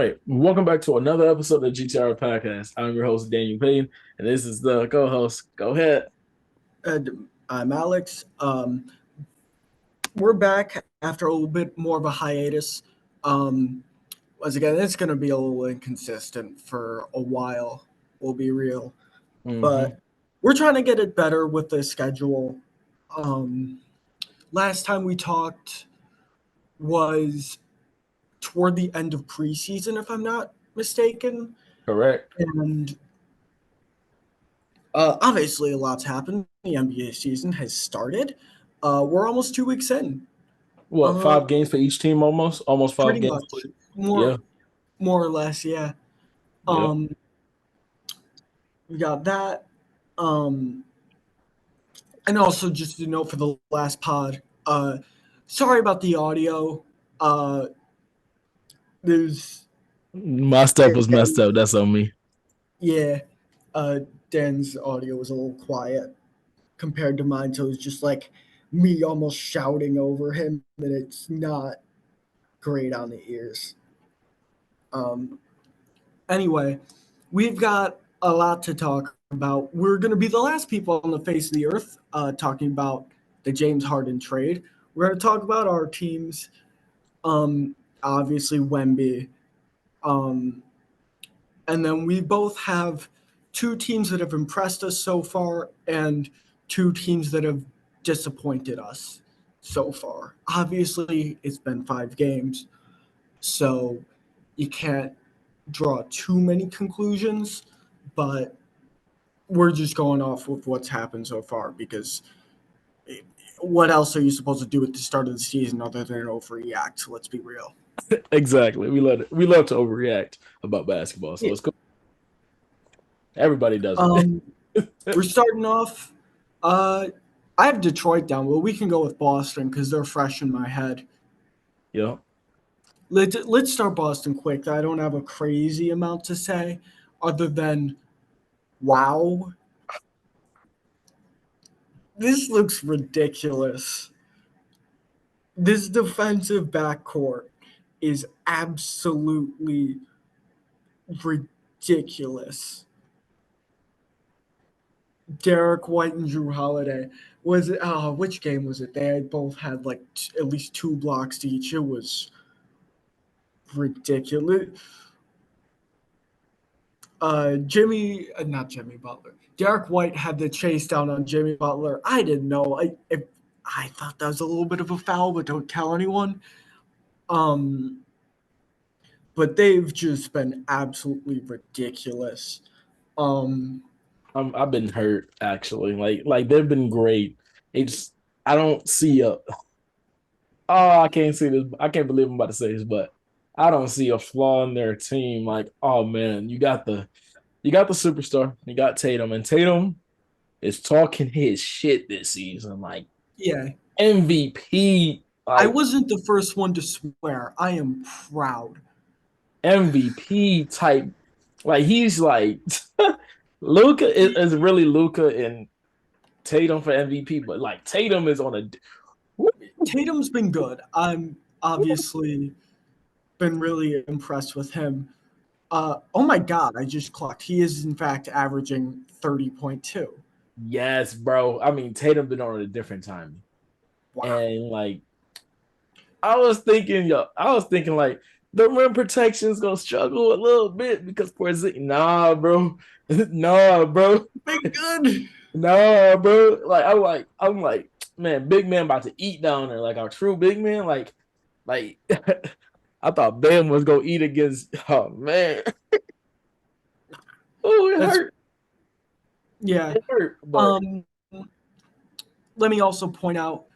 right. Welcome back to another episode of the GTR podcast. I'm your host, Daniel Payne, and this is the co-host. Go ahead. I'm Alex. We're back after a little bit more of a hiatus. Um, Once again, it's going to be a little inconsistent for a while. We'll be real, Mm-hmm. but we're trying to get it better with the schedule. Um, Last time we talked was toward the end of preseason, if I'm not mistaken, Correct. and obviously a lot's happened. The NBA season has started. We're almost 2 weeks in. What, Uh, 5 games for each team almost? Almost 5 Pretty games. much, more Yeah. more or less, yeah. Yeah. Um, we got that. Um, and also just a note for the last pod. Sorry about the audio. Uh, there's My stuff was messed up. That's on me. yeah. Uh, Dan's audio was a little quiet compared to mine, so it's just like me almost shouting over him, and it's not great on the ears. Um, anyway, we've got a lot to talk about. We're going to be the last people on the face of the earth talking about the James Harden trade. We're going to talk about our teams, obviously Wemby, um, and then we both have two teams that have impressed us so far and two teams that have disappointed us so far. Obviously, it's been 5 games, so you can't draw too many conclusions, but we're just going off with what's happened so far because what else are you supposed to do at the start of the season other than overreact? Let's be real. Exactly. We love to overreact about basketball, so Yeah. it's cool. Everybody does it. Um, we're starting off. Uh, I have Detroit down. Well, we can go with Boston because they're fresh in my head. Yeah. Let's start Boston quick. I don't have a crazy amount to say, other than wow, this looks ridiculous. This defensive backcourt is absolutely ridiculous. Derek White and Drew Holiday. Was it? Which game was it? They both had like at least 2 blocks each. It was ridiculous. Not Jimmy Butler. Derek White had the chase down on Jimmy Butler. I didn't know. I thought that was a little bit of a foul, but don't tell anyone. Um, but they've just been absolutely ridiculous. Um, I've been hurt actually. Like they've been great. It's I don't see a I can't see this. I can't believe I'm about to say this, but I don't see a flaw in their team. Like, oh man, you got the superstar, you got Tatum, and Tatum is talking his shit this season. Like yeah, MVP, I like wasn't the first one to swear. I am proud. MVP type. Like he's like Luca is really Luca and Tatum for MVP, but like Tatum is on a Tatum's been good. I'm obviously been really impressed with him. Oh my God, I just clocked. He is in fact averaging 30.2. yes, bro. I mean, Tatum been on a different time. Wow. And like I was thinking like the rim protection's gonna struggle a little bit because Porzingis, nah, bro, nah, bro, Been good. nah, bro. Like I'm like, man, big man about to eat down there, like our true big man, like I thought Bam was gonna eat against. Oh man, oh it That's hurt, yeah. it hurt, but Um, Let me also point out,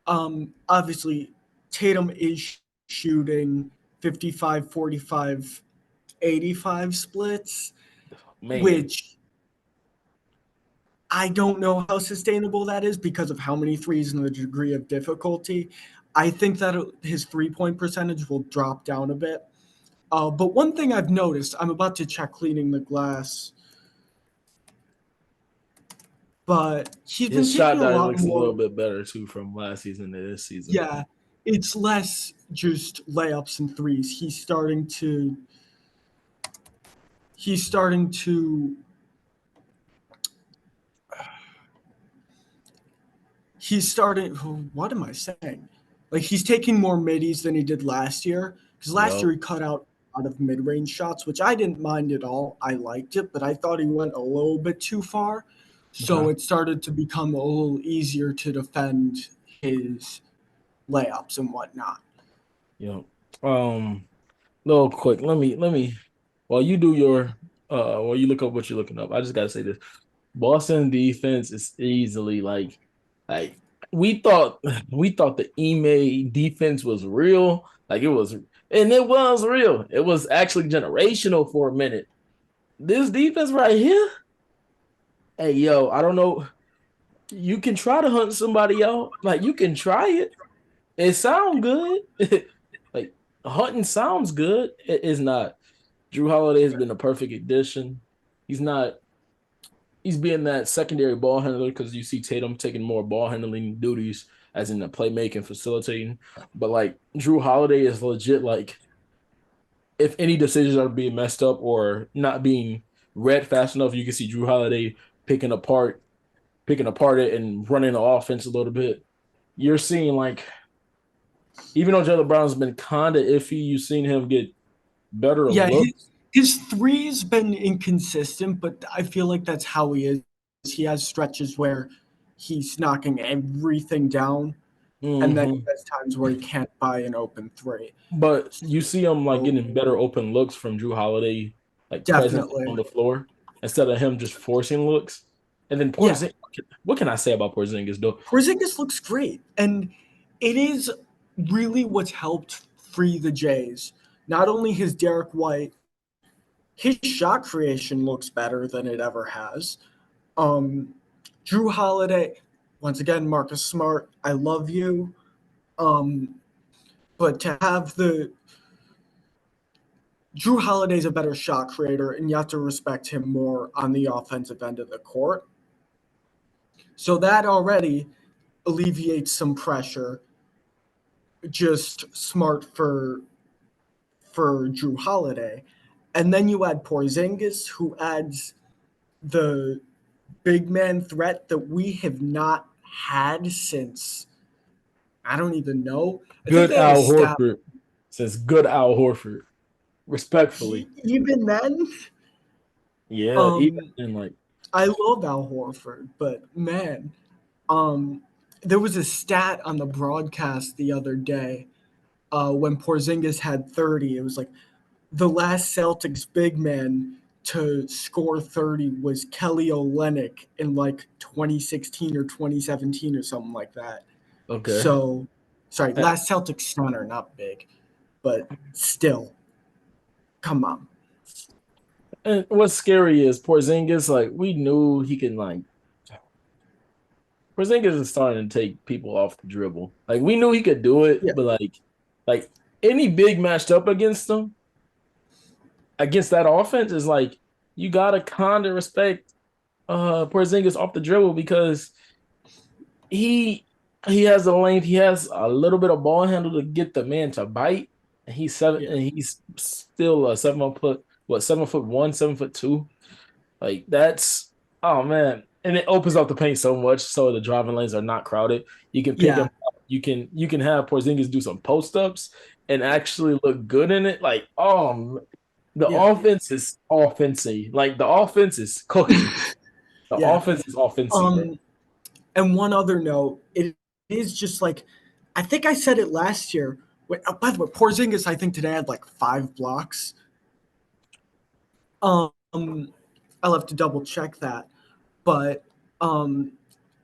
obviously Tatum is shooting 55, 45, 85 splits, man, which I don't know how sustainable that is because of how many threes and the degree of difficulty. I think that his 3 point percentage will drop down a bit. But one thing I've noticed, I'm about to check cleaning the glass, but he's been his taking shot a that lot looks a little more. bit better too from last season to this season. Yeah, it's less just layups and threes. He's starting to. he's starting to he's starting what am I saying? Like he's taking more middies than he did last year. Because last year Yo, he cut out a lot of mid-range shots, which I didn't mind at all. I liked it, but I thought he went a little bit too far. So okay, it started to become a little easier to defend his layups and whatnot. yo. Um, little quick. Let me. While you do your, while you look up what you're looking up, I just gotta say this: Boston defense is easily like we thought the Ime defense was real, like it was, and it was real. It was actually generational for a minute. This defense right here, hey yo, I don't know. You can try to hunt somebody out, like you can try it. It sounds good. Like hunting sounds good. It is not. Drew Holiday has been a perfect addition. He's not. He's being that secondary ball handler because you see Tatum taking more ball handling duties, as in the playmaking, facilitating. But like Drew Holiday is legit. Like if any decisions are being messed up or not being read fast enough, you can see Drew Holiday picking apart, picking apart it and running the offense a little bit. You're seeing like even though Jalen Brown's been kind of iffy, you've seen him get better Yeah, look. his three's been inconsistent, but I feel like that's how he is. He has stretches where he's knocking everything down, and then he Mm-hmm. has times where he can't buy an open three. But you see him like So getting better open looks from Drew Holiday, like presence on definitely, the floor instead of him just forcing looks. And then yeah, Porzingis, what can I say about Porzingis though? Porzingis looks great, and it is really what's helped free the Jays. Not only his Derek White, his shot creation looks better than it ever has. Um, Drew Holiday, once again, Marcus Smart, I love you. Um, but to have the Drew Holiday's a better shot creator, and you have to respect him more on the offensive end of the court. So that already alleviates some pressure. Just smart for Drew Holiday, and then you add Porzingis, who adds the big man threat that we have not had since I don't even know. I think Good they had a Al stat. Horford says good Al Horford, respectfully. Even then, Yeah, even um, in like I love Al Horford, but man, um, there was a stat on the broadcast the other day when Porzingis had 30. It was like the last Celtics big man to score 30 was Kelly Olynyk in like 2016 or 2017 or something like that. okay. So, sorry, Uh, last Celtics center, not big, but still, come on. And what's scary is Porzingis, like we knew he can like Porzingis is starting to take people off the dribble. Like we knew he could do it, Yeah, but like any big matched up against him, against that offense is like you gotta kind of respect Porzingis off the dribble because he he has the length, he has a little bit of ball handle to get the man to bite, and he's seven yeah, and he's still a 7 foot what 7'1", 7'2". Like that's oh man, and it opens up the paint so much so the driving lanes are not crowded. You can pick him yeah, up. You can have Porzingis do some post ups and actually look good in it. Like the yeah, offense is offensy. Like the offense is cooking. The yeah. offense is offensy, bro. Um, and one other note, it is just like I think I said it last year. Wait, by the way, Porzingis, I think today had like 5 blocks. Um, I'll have to double check that, but um,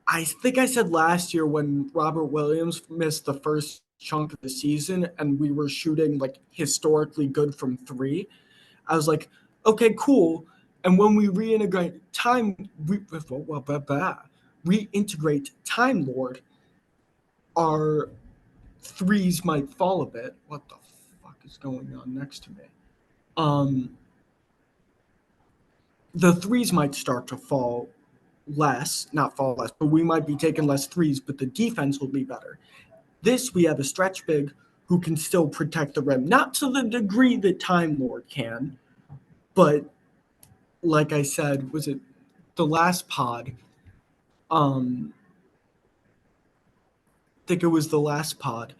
I think I said last year when Robert Williams missed the first chunk of the season and we were shooting like historically good from three. I was like, okay, cool. And when we reintegrate Time Lord, our threes might fall a bit. What the fuck is going on next to me? Um, the threes might start to fall less, not fall less, but we might be taking less threes, but the defense will be better. This, we have a stretch big who can still protect the rim, not to the degree that Time Lord can, but like I said, was it the last pod? I think it was the last pod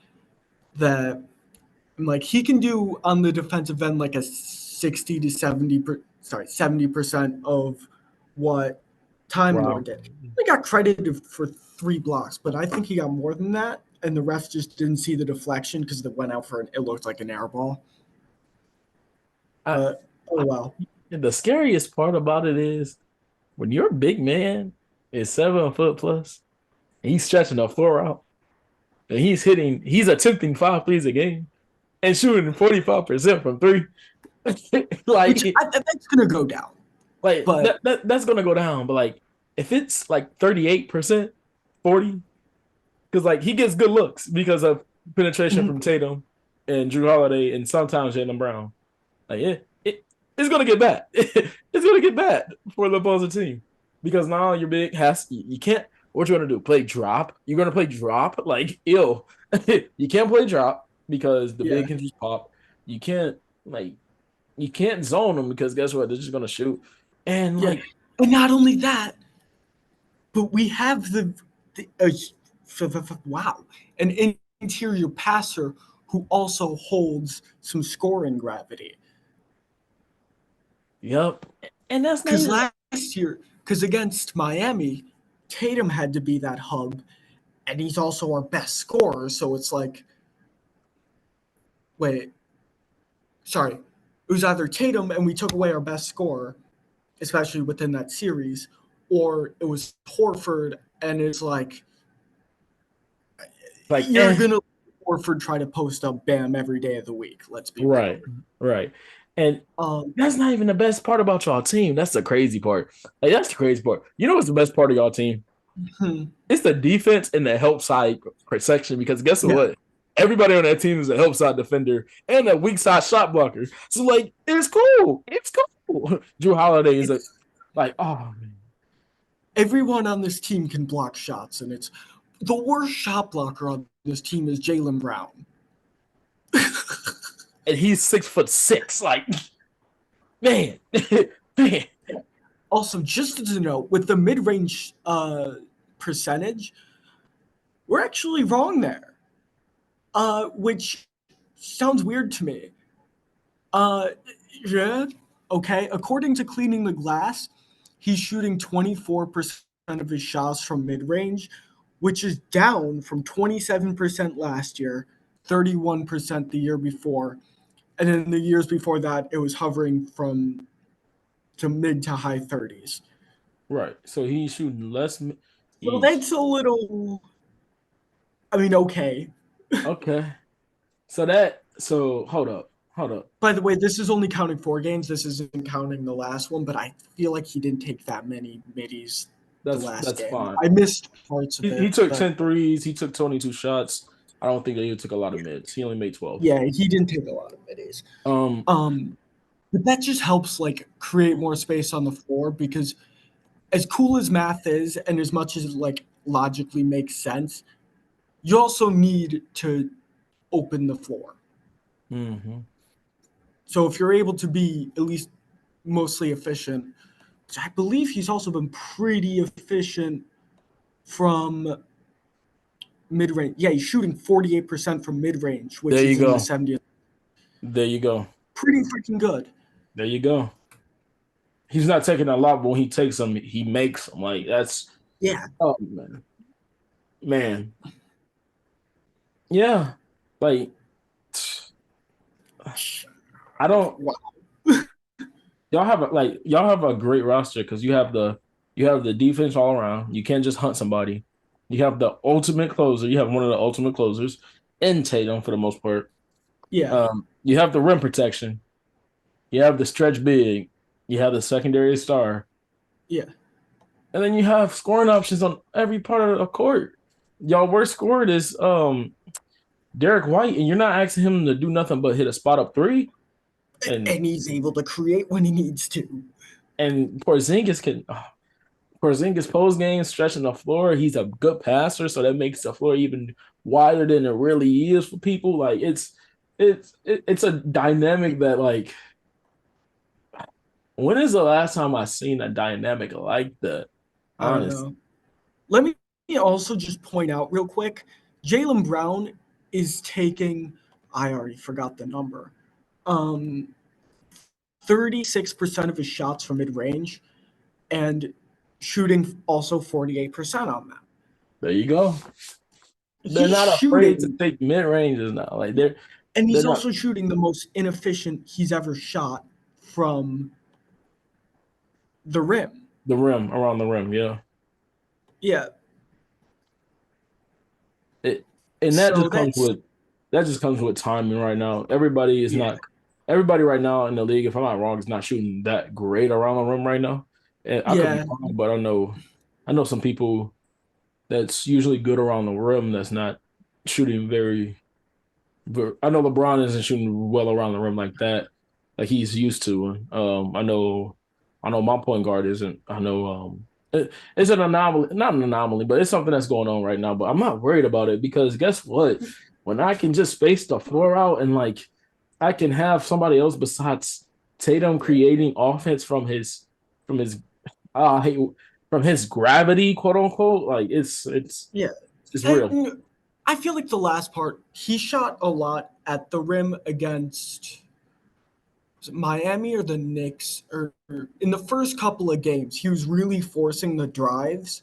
that like he can do on the defensive end like a 60 to 70% of what Time Lord Wow. did. He got credited for 3 blocks, but I think he got more than that. And the refs just didn't see the deflection because it went out for it looked like an air ball. I, But oh I well. the scariest part about it is when your big man is 7 foot plus, and he's stretching the floor out, and he's attempting 5 threes a game and shooting 45% from three. That's gonna go down. But That's gonna go down. But like if it's like 38%, 40, because like he gets good looks because of penetration from Tatum and Drew Holiday and sometimes Jaylen Brown. Like it's gonna get bad. It's gonna get bad for the opposing team because now your big has you can't. What you gonna do? Play drop? You're gonna play drop? Like ill. You can't play drop because the yeah, big can just pop. You can't like you can't zone them because guess what? They're just gonna shoot. And yeah. like And not only that, but we have the wow, an interior passer who also holds some scoring gravity. yep. And that's not Because even last year, because against Miami, Tatum had to be that hub, and he's also our best scorer. So it's like, wait, sorry, it was either Tatum and we took away our best scorer, especially within that series, or it was Horford and it's like like you're gonna Horford try to post up Bam every day of the week. Let's be real. right, right. And Um, that's not even the best part about y'all team. That's the crazy part. Like that's the crazy part. You know what's the best part of y'all team? hmm, It's the defense and the help side section because guess yeah, what? Everybody on that team is a help side defender and a weak side shot blocker. So like it's cool. It's cool. Drew Holiday is a it's like, oh man. everyone on this team can block shots, and it's the worst shot blocker on this team is Jaylen Brown. And he's 6'6". Like, man, man. Also, just as a note, with the mid-range percentage, we're actually wrong there, which sounds weird to me. Uh, yeah, okay. According to Cleaning the Glass, he's shooting 24% of his shots from mid-range, which is down from 27% last year, 31% the year before, and then the years before that, it was hovering from to mid to high 30s. Right. So he's shooting less. So Yeesh. that's a little. I mean, okay. Okay. So hold up. Hold up. By the way, this is only counting 4 games. This isn't counting the last one, but I feel like he didn't take that many middies the last That's game. fine. I missed parts of He it, took but 10 threes. He took 22 shots. I don't think that he took a lot of yeah, mids. He only made 12. yeah, he didn't take a lot of middies. Um, Um, but that just helps like create more space on the floor because as cool as math is, and as much as it like logically makes sense, you also need to open the floor. mhm. So if you're able to be at least mostly efficient, which I believe he's also been pretty efficient from mid range. Yeah, he's shooting 48% from mid range, which There you is in the go. 70th. There you go. Pretty freaking good. There you go. He's not taking a lot, but when he takes them, he makes them. Like that's Yeah. oh man. Man. Yeah. Like I don't Wow. y'all have a great roster because you have the defense all around. You can't just hunt somebody. You have the ultimate closer. You have one of the ultimate closers in Tatum for the most part. Yeah. You have the rim protection. You have the stretch big. You have the secondary star, Yeah. and then you have scoring options on every part of the court. Y'all worst scored is Derek White, and you're not asking him to do nothing but hit a spot up three. And And he's able to create when he needs to. Porzingis can Porzingis post game stretching the floor. He's a good passer, so that makes the floor even wider than it really is for people. Like it's a dynamic that like When is the last time I seen a dynamic like that? I don't Honestly, know. Let me also just point out real quick, Jaylen Brown is taking, I already forgot the number, um, 36% of his shots from mid range and shooting also 48% on them. there you go. They're He's not afraid to shooting, take mid ranges now. Like and they're he's not also shooting the most inefficient he's ever shot from the rim. the rim around the rim. Yeah, Yeah. it and So that's, that just comes with timing right now. Everybody is yeah. not everybody right now in the league. If I'm not wrong, is not shooting that great around the rim right now. And I could be Yeah. wrong, but I know some people that's usually good around the rim that's not shooting very. But I know LeBron isn't shooting well around the rim like that, like he's used to. I know my point guard isn't. I know, it's an anomaly, not an anomaly, but it's something that's going on right now. But I'm not worried about it because guess what? When I can just space the floor out and like I can have somebody else besides Tatum Yeah. creating offense from his I hate from his gravity, quote unquote. Like Yeah. it's real. And I feel like the last part, he shot a lot at the rim against Miami or the Knicks, or in the first couple of games, he was really forcing the drives,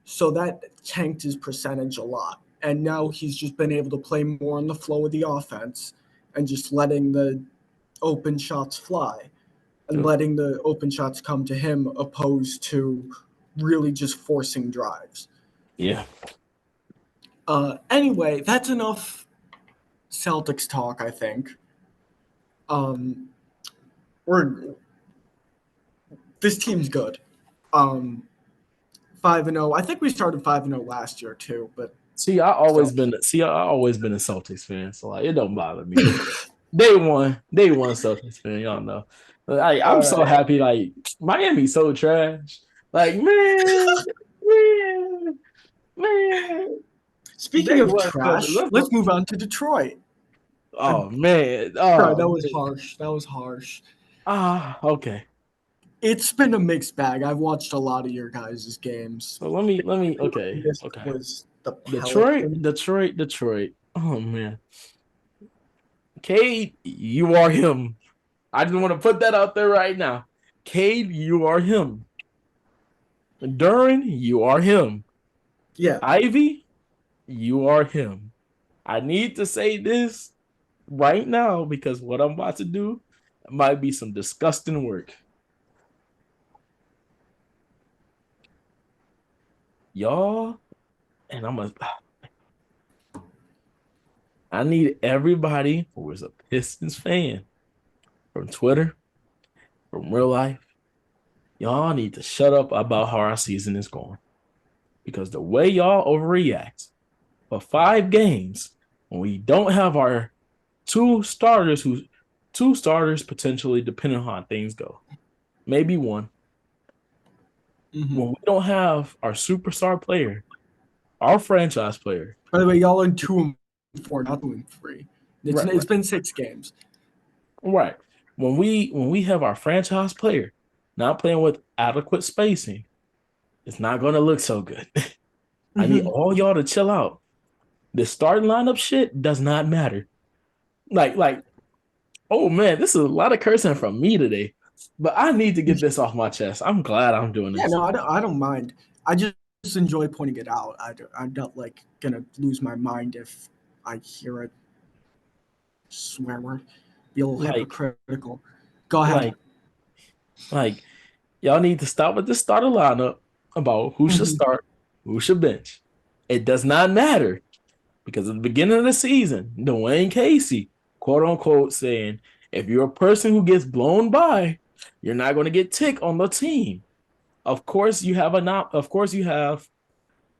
so that tanked his percentage a lot. And now he's just been able to play more on the flow of the offense and just letting the open shots fly and letting the open shots come to him opposed to really just forcing drives. Yeah. Anyway, that's enough Celtics talk, I think. Um, we're this team's good. Um, 5-0. I think we started 5-0 last year too, but so I always been a Celtics fan, so like it don't bother me. Day one Celtics fan, y'all know. I'm all so right. happy. Like Miami's so trash. Like man, man. Speaking Day of one Celtics. trash, let's move on to Detroit. Uh, Oh man. Sorry, Oh that was man. harsh. That was harsh. Okay. It's been a mixed bag. I've watched a lot of your guys' games. So let me okay. This Okay. was the Detroit, Pelicans. Detroit, Detroit. Oh man. Cade, you are him. I just want to put that out there right now. Cade, you are him. Duran, you are him. Yeah. Ivy, you are him. I need to say this right now because what I'm about to do might be some disgusting work. Y'all, and I need everybody who is a Pistons fan from Twitter, from real life, y'all need to shut up about how our season is going. Because the way y'all overreact for 5 games when we don't have our two starters who two starters potentially depending on how things go. Maybe one. Hmm. When we don't have our superstar player, our franchise player. By the way, y'all are 2-4, not 2-3. Right, It's right, been 6 games. right. When we have our franchise player not playing with adequate spacing, it's not gonna look so good. I need Hmm. all y'all to chill out. The starting lineup shit does not matter. Like, oh man, this is a lot of cursing from me today. But I need to get this off my chest. I'm glad I'm doing Yeah, this. no, I don't mind. I just enjoy pointing it out. I'm not like gonna lose my mind if I hear a swear word. Be a little Like, hypocritical. Go ahead. like, like, y'all need to stop with the starter lineup about who should Hmm. start, who should bench. It does not matter because at the beginning of the season, Dwayne Casey, quote unquote, saying, if you're a person who gets blown by, you're not going to get tick on the team. Of course, you have of course you have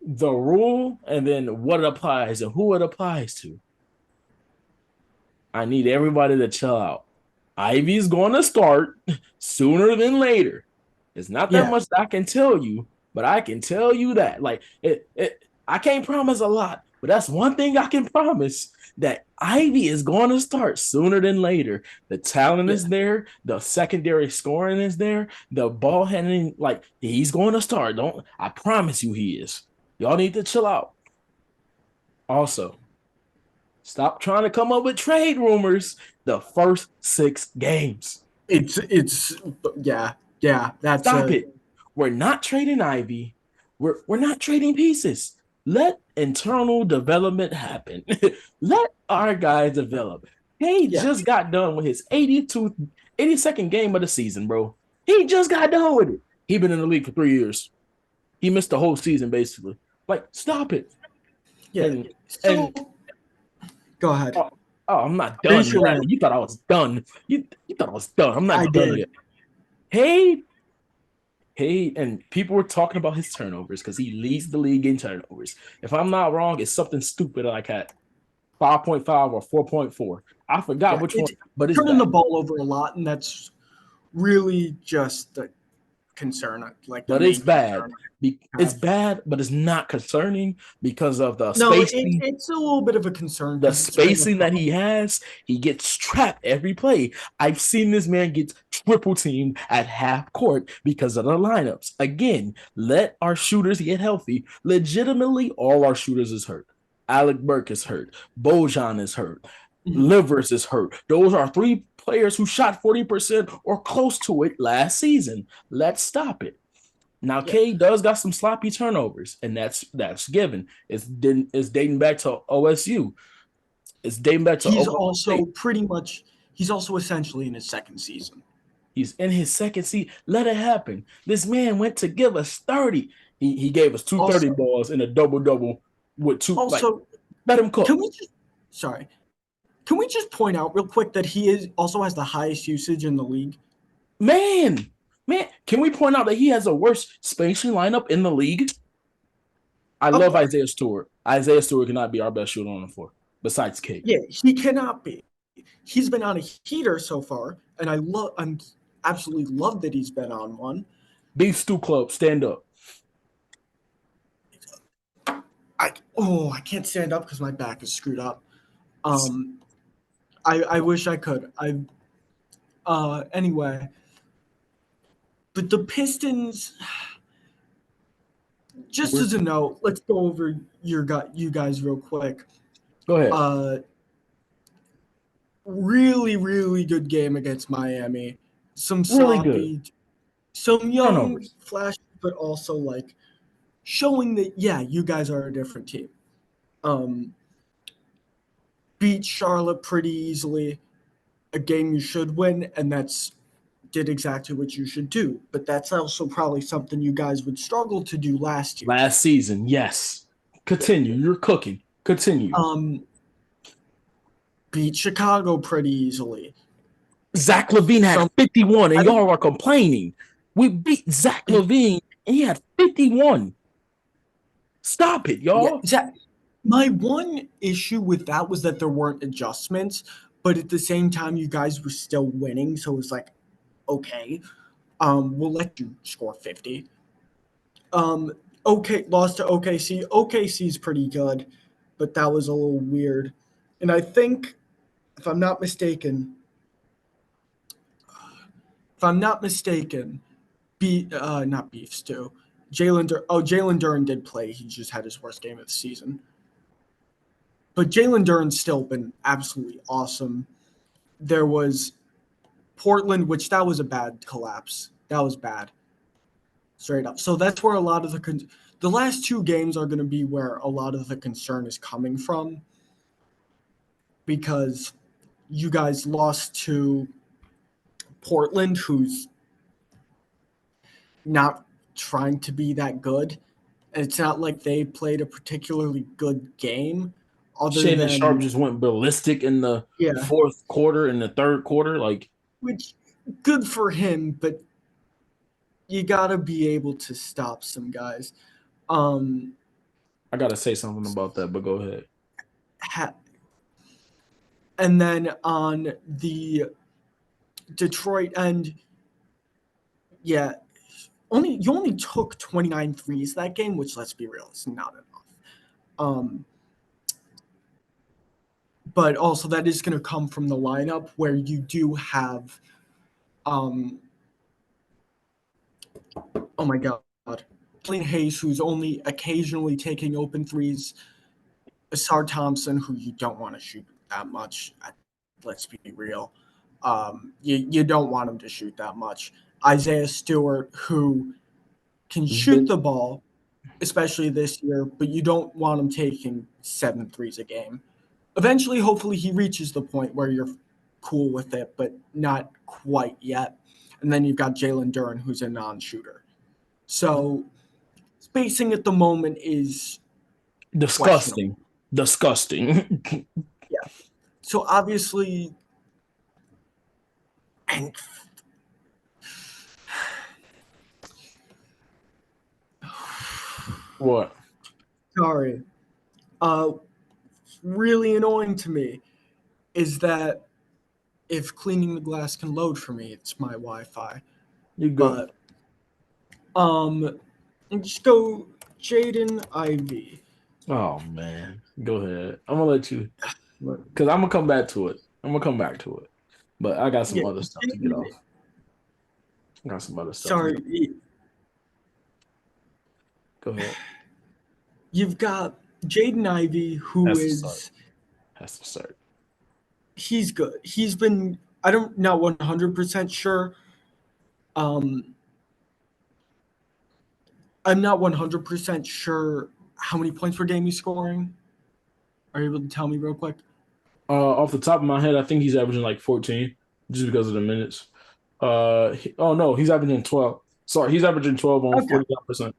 the rule and then what it applies and who it applies to. I need everybody to chill out. Ivy's going to start sooner than later. It's not that Yeah, much I can tell you, but I can tell you that. I can't promise a lot, But that's one thing I can promise that Ivy is going to start sooner than later. The talent Yeah. is there, the secondary scoring is there, the ball handling, like he's going to start. Don't I promise you he is. Y'all need to chill out. Also, stop trying to come up with trade rumors the first 6 games. It's yeah, that's Stop a it. We're not trading Ivy. We're not trading pieces. Let internal development happen. Let our guys develop. He yeah. just got done with his 82nd game of the season, bro. He just got done with it. He been in the league for 3 years. He missed the whole season basically. Like, stop it. Yeah. And So and go ahead. oh, I'm not done Finish yet. your rant. You thought I was done. You thought I was done. I'm I not done did. yet. Hey, and people were talking about his turnovers because he leads the league in turnovers. If I'm not wrong, it's something stupid like at 5.5 or 4.4. I forgot Yeah. which one, It's but it's turning the bad. ball over a lot, and that's really just the concern, like the But it's main bad. concern I It's have. bad, but it's not concerning because of the No, spacing. it's a little bit of a concern The because it's been a spacing that he problem. has, he gets trapped every play. I've seen this man get triple teamed at half court because of the lineups. Again, let our shooters get healthy. Legitimately, all our shooters is hurt. Alec Burke is hurt. Bojan is hurt. Mhm. Livers is hurt. Those are 3 players who shot 40% or close to it last season. Let's stop it. Now, Yeah. K does got some sloppy turnovers, and that's given. It's dating back to OSU. It's dating back to He's Oklahoma also State. pretty much he's also essentially in his second season. He's in his second seat. Let it happen. This man went to give us 30. He gave us two Also, 30 balls in a double double with two, like, also, let him can cook. we just sorry, can we just point out real quick that he is also has the highest usage in the league? Man, man, can we point out that he has a worse spacing lineup in the league? I love Okay. Isaiah Stewart. Isaiah Stewart cannot be our best shooter on the floor, besides K. Yeah, he cannot be. He's been on a heater so far, and I'm absolutely love that he's been on one. Big Stu Club, stand up. I can't stand up because my back is screwed up. Um, I wish I could. Anyway, but the Pistons, just We're, as a note, let's go over you guys real quick. go ahead. Uh, really good game against Miami. Some Really good. sloppy, some young Turnovers. flash, but also like showing that yeah, you guys are a different team. Um, beat Charlotte pretty easily, a game you should win, and that's did exactly what you should do. But that's also probably something you guys would struggle to do last year. Last season, yes. Yeah. Continue. You're cooking. Continue. Um, beat Chicago pretty easily. Zach Levine had Some 51, and I don't y'all are complaining. We beat Zach Levine, and he had 51. Stop it, yeah, y'all. Zach, my one issue with that was that there weren't adjustments, but at the same time you guys were still winning, so it was like, okay, we'll let you score 50. Okay, lost to OKC. OKC is pretty good, but that was a little weird. And I think, if I'm not mistaken, if I'm not mistaken, not beef stew. Jalen Duren did play. He just had his worst game of the season. But Jalen Duren's still been absolutely awesome. There was Portland, which that was a bad collapse. That was bad, straight up. So that's where a lot of the last 2 games are going to be where a lot of the concern is coming from because you guys lost to Portland, who's not trying to be that good. And it's not like they played a particularly good game, other Shannon Sharp than just went ballistic in the yeah, fourth quarter and the third quarter. Like, which good for him, but you gotta be able to stop some guys. Um, I got to say something about that, but go ahead. ha- and then on the Detroit end, yeah, you only took 29 threes that game, which let's be real, is not enough. Um, but also that is going to come from the lineup where you do have, oh my God, Killian Hayes, who's only occasionally taking open threes, Asar Thompson, who you don't want to shoot that much. Let's be real. You don't want him to shoot that much. Isaiah Stewart, who can It's shoot been the ball, especially this year, but you don't want him taking 7 threes a game. Eventually, hopefully, he reaches the point where you're cool with it, but not quite yet. And then you've got Jalen Duren, who's a non-shooter. So spacing at the moment is questionable. disgusting. Disgusting. Yeah. So obviously, and What? sorry, really annoying to me is that if cleaning the glass can load for me, it's my Wi-Fi. You good. But and just go Jaden Ivy. Oh man. Go ahead. I'm gonna let you because I'm gonna come back to it. I'm gonna come back to it. But I got some Yeah, other stuff to get off. I got some other stuff to get off. sorry, Go ahead. you've got Jaden Ivy, who Has to start. is Has to start. he's good. He's been I don't not 100% sure. Um, I'm not 100% sure how many points per game he's scoring. Are you able to tell me real quick? Off the top of my head, I think he's averaging like 14 just because of the minutes. Oh no, he's averaging 12. Sorry, he's averaging 12 on Okay, 49%.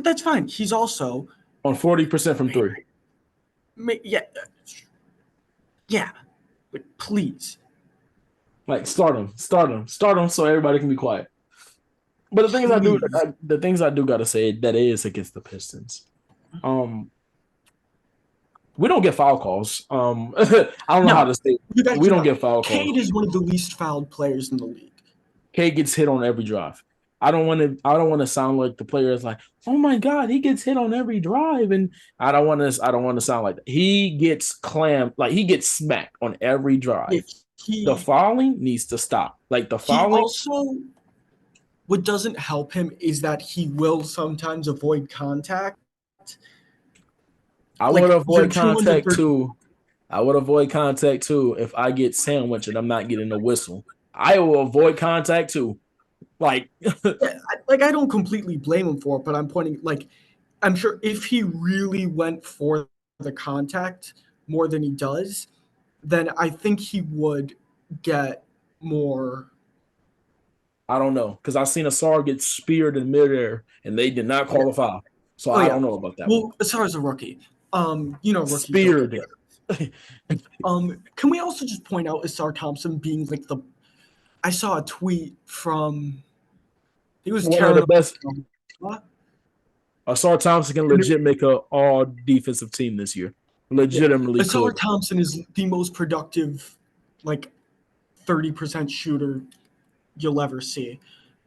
that's fine. He's also On 40% from three. yeah, yeah, but please, Like start him, so everybody can be quiet. But please. the things I do gotta say that is against the Pistons. Um, we don't get foul calls. I don't know how No, to say it. you guys We do don't not. get foul calls. Cade is one of the least fouled players in the league. K gets hit on every drive. I don't want to sound like the player is like, oh my God, he gets hit on every drive. And I don't want to sound like that. He gets clammed, like he gets smacked on every Yeah, drive. The he fouling needs to stop. Like the he fouling, also what doesn't help him is that he will sometimes avoid contact. I would Like you're avoid contact 230. too. I would avoid contact too if I get sandwiched and I'm not getting a whistle. I will avoid contact too. Like Yeah, I don't completely blame him for it, but I'm pointing like I'm sure if he really went for the contact more than he does, then I think he would get more. I don't know because I've seen a SAR get speared in midair and they did not Yeah. call a foul. So Oh I yeah. don't know about that one. Well, as far as a rookie, rookies don't get Speared. hurt. Can we also just point out Asar Thompson being like the? I saw a tweet from he was One of the tearing best. up. Asar Thompson can And legit make a all defensive team this year. yeah, Legitimately Asar could. Thompson is the most productive, like 30% shooter you'll ever see.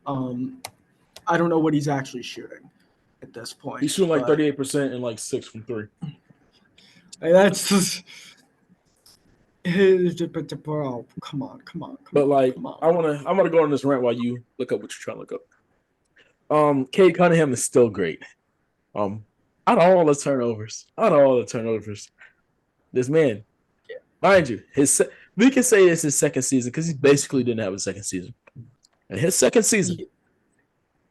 Um, I don't know what he's actually shooting at this He's point, shooting like but 38% and like 6 from 3. that's just. Bro, come on, come on, come But on, like come on. I'm gonna go on this rant while you look up what you're trying to look up. Cade Cunningham is still great. Um, out of all the turnovers, this man, mind you, we can say it's his second season because he basically didn't have a second season. And his second season,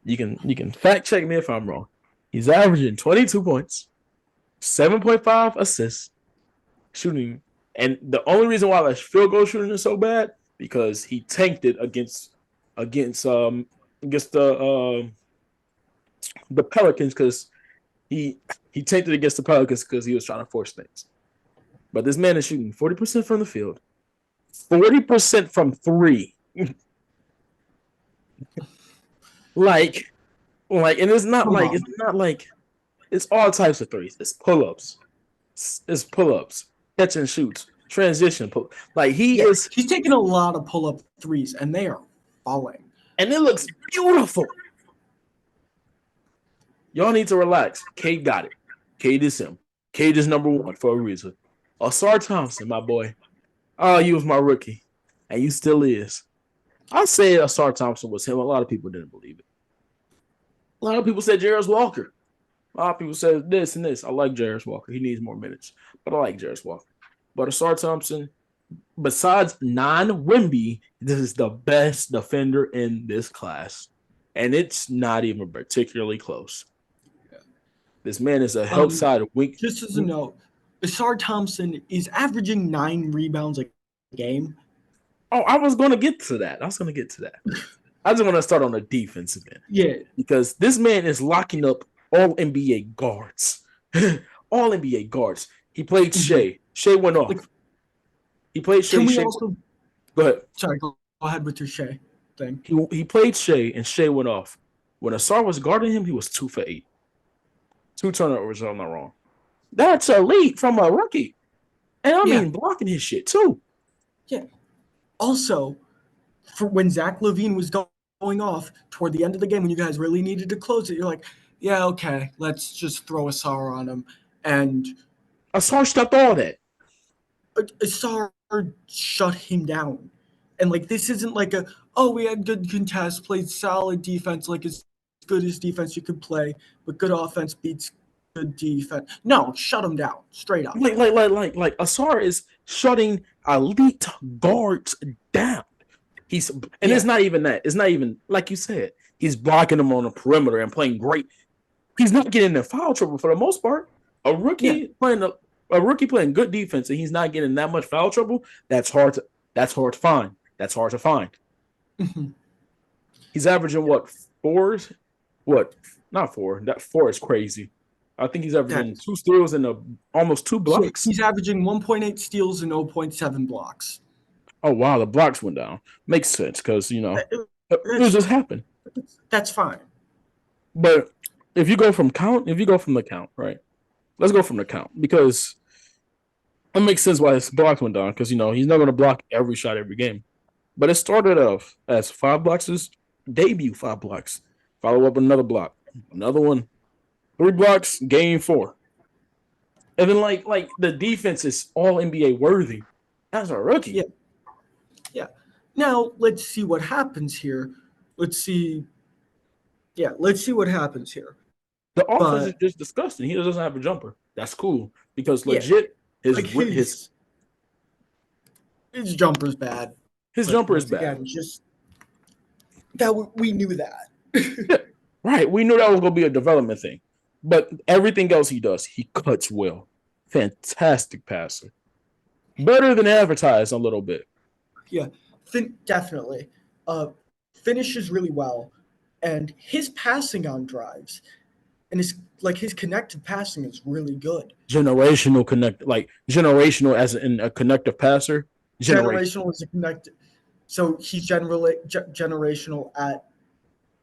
you can fact check me if I'm wrong. He's averaging 22 points, 7.5 assists, shooting, and the only reason why that field goal shooting is so bad because he tanked it against against the Pelicans because he he tanked it against the Pelicans because he was trying to force things. But this man is shooting 40% from the field, 40% from three. like and Come on. it's not like it's all types of threes. It's pull-ups. It's pull-ups, catch and shoots, transition pull. Like he Yeah, is, he's taking a lot of pull up threes, and they are falling. and it looks beautiful. Y'all need to relax. Cade got it. Cade is him. Cade is number one for a reason. Asar Thompson, my boy. Oh, you was my rookie, and you still is. I said Asar Thompson was him. A lot of people didn't believe it. A lot of people said Jarris Walker. A lot of people said this and this. I like Jarris Walker. He needs more minutes, but I like Jarris Walker. But Asar Thompson, besides non-Wimby, this is the best defender in this class, and it's not even particularly close. This man is a help Um, side weak. just as a note, Asar Thompson is averaging 9 rebounds a game. Oh, I was going to get to that. I was going to get to that. I just want to start on the defensive end Yeah. because this man is locking up all NBA guards. All NBA guards. He played Mhm. Shea. Shea went Like, off. He played Shea. can we Shea. also Go ahead. sorry, go ahead with your Shea thing. He played Shea and Shea went off. When Asar was guarding him, he was 2 for 8. 2 turnovers, if I'm not wrong. That's elite from a rookie. And I Yeah. mean blocking his shit too. Yeah. Also, for when Zach LaVine was going off toward the end of the game, when you guys really needed to close it, you're like, yeah, okay, let's just throw Asar on him. And Asar stopped all that. Asar shut him down. And like this isn't like a we had good contest, played solid defense, like as good as defense you could play, but good offense beats good defense. No, shut him down straight up. Like Asar is shutting elite guards down. He's and it's Yeah, not even that. It's not even like you said. He's blocking them on the perimeter and playing great. He's not getting in foul trouble for the most part. A yeah. rookie playing a rookie playing good defense and he's not getting that much foul trouble. That's hard to find. That's hard to find. Mhm. He's averaging Yeah, what fours? What? Not four. That four is crazy. I think he's that averaging is. 2 steals and almost two So blocks. he's averaging 1.8 steals and 0.7 blocks. Oh wow, the blocks went down. Makes sense because it That's just fine. happened. That's fine. But if you go from the count, right? Let's go from the count because it makes sense why his blocks went down because he's not going to block every shot every game. But it started off as 5 blocks, his debut 5 blocks. Follow up another block, another one, 3 blocks, game 4, and then like the defense is all NBA worthy as a Yeah, rookie. yeah. Now let's see what happens here. Let's see. Yeah, let's see what happens here. The offense is But just disgusting. He doesn't have a jumper. That's cool because yeah, legit his like his his jumper's bad. his But jumper is once bad. again, just that we knew that. Yeah, right. We knew that was going to be a development thing, but everything else he does, he cuts well. Fantastic passer, better than advertised a little bit. Yeah, definitely. Finishes really well, and his passing on drives and his connected passing is really good. Generational as in a connective passer. Generation Generational is a connected, so he's generational at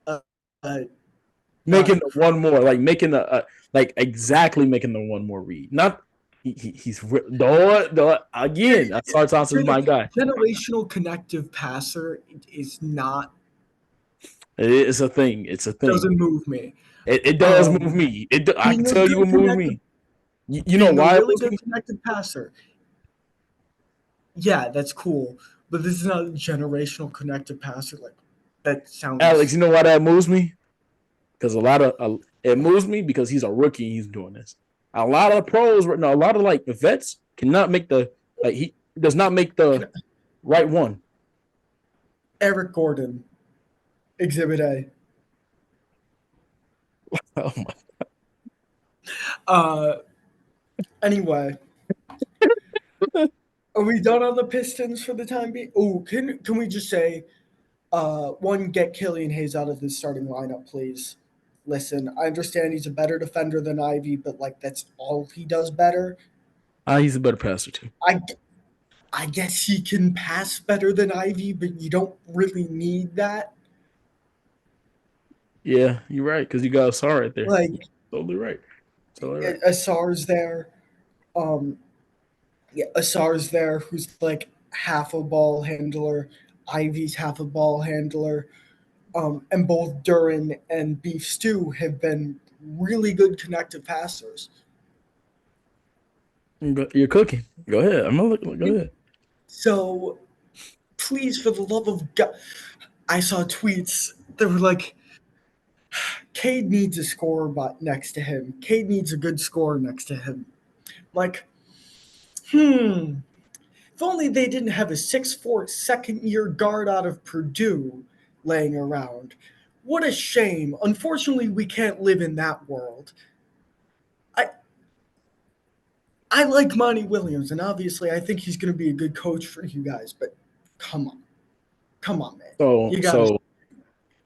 uh, uh, making not the one more, like making like exactly making the one more read. Not he's the again. Asar Thompson's my guy. generational connective passer is not It's a thing. It's a thing. doesn't move me. It does move Um, me. I can being a tell you good it moves connective, me. You know being a why it really moves good me? connected passer, yeah, that's cool. But this is not a generational connected passer. Like that Alex, sounds you know why that moves me? Because it moves me because he's a rookie and he's doing this. A lot of pros right now, a lot of like vets cannot make he does not make the right one. Eric Gordon, Exhibit A. Oh my. Uh, anyway, are we done on the Pistons for the time being? Oh, can we just say, one, get Killian Hayes out of the starting lineup, please. Listen, I understand he's a better defender than Ivy, but like that's all he does better. He's a better passer too. I I guess he can pass better than Ivy, but you don't really need that. Yeah, you're right because you got Asar right there. Like Totally right. Totally right. Asar's there. Um, yeah, Asar's there, who's like half a ball handler. Ivy's half a ball handler. And both Duran and Beef Stew have been really good connective passers. You're cooking. Go ahead. I'm gonna look. Go ahead. So please, for the love of God, I saw tweets that were like, Cade needs a scorer next to him. Cade needs a good scorer next to him. Like, if only they didn't have a 6'4" second year guard out of Purdue laying around. What a shame. Unfortunately, we can't live in that world. I I like Monty Williams, and obviously I think he's going to be a good coach for you guys, but come on. Come on, man. So, You got to. so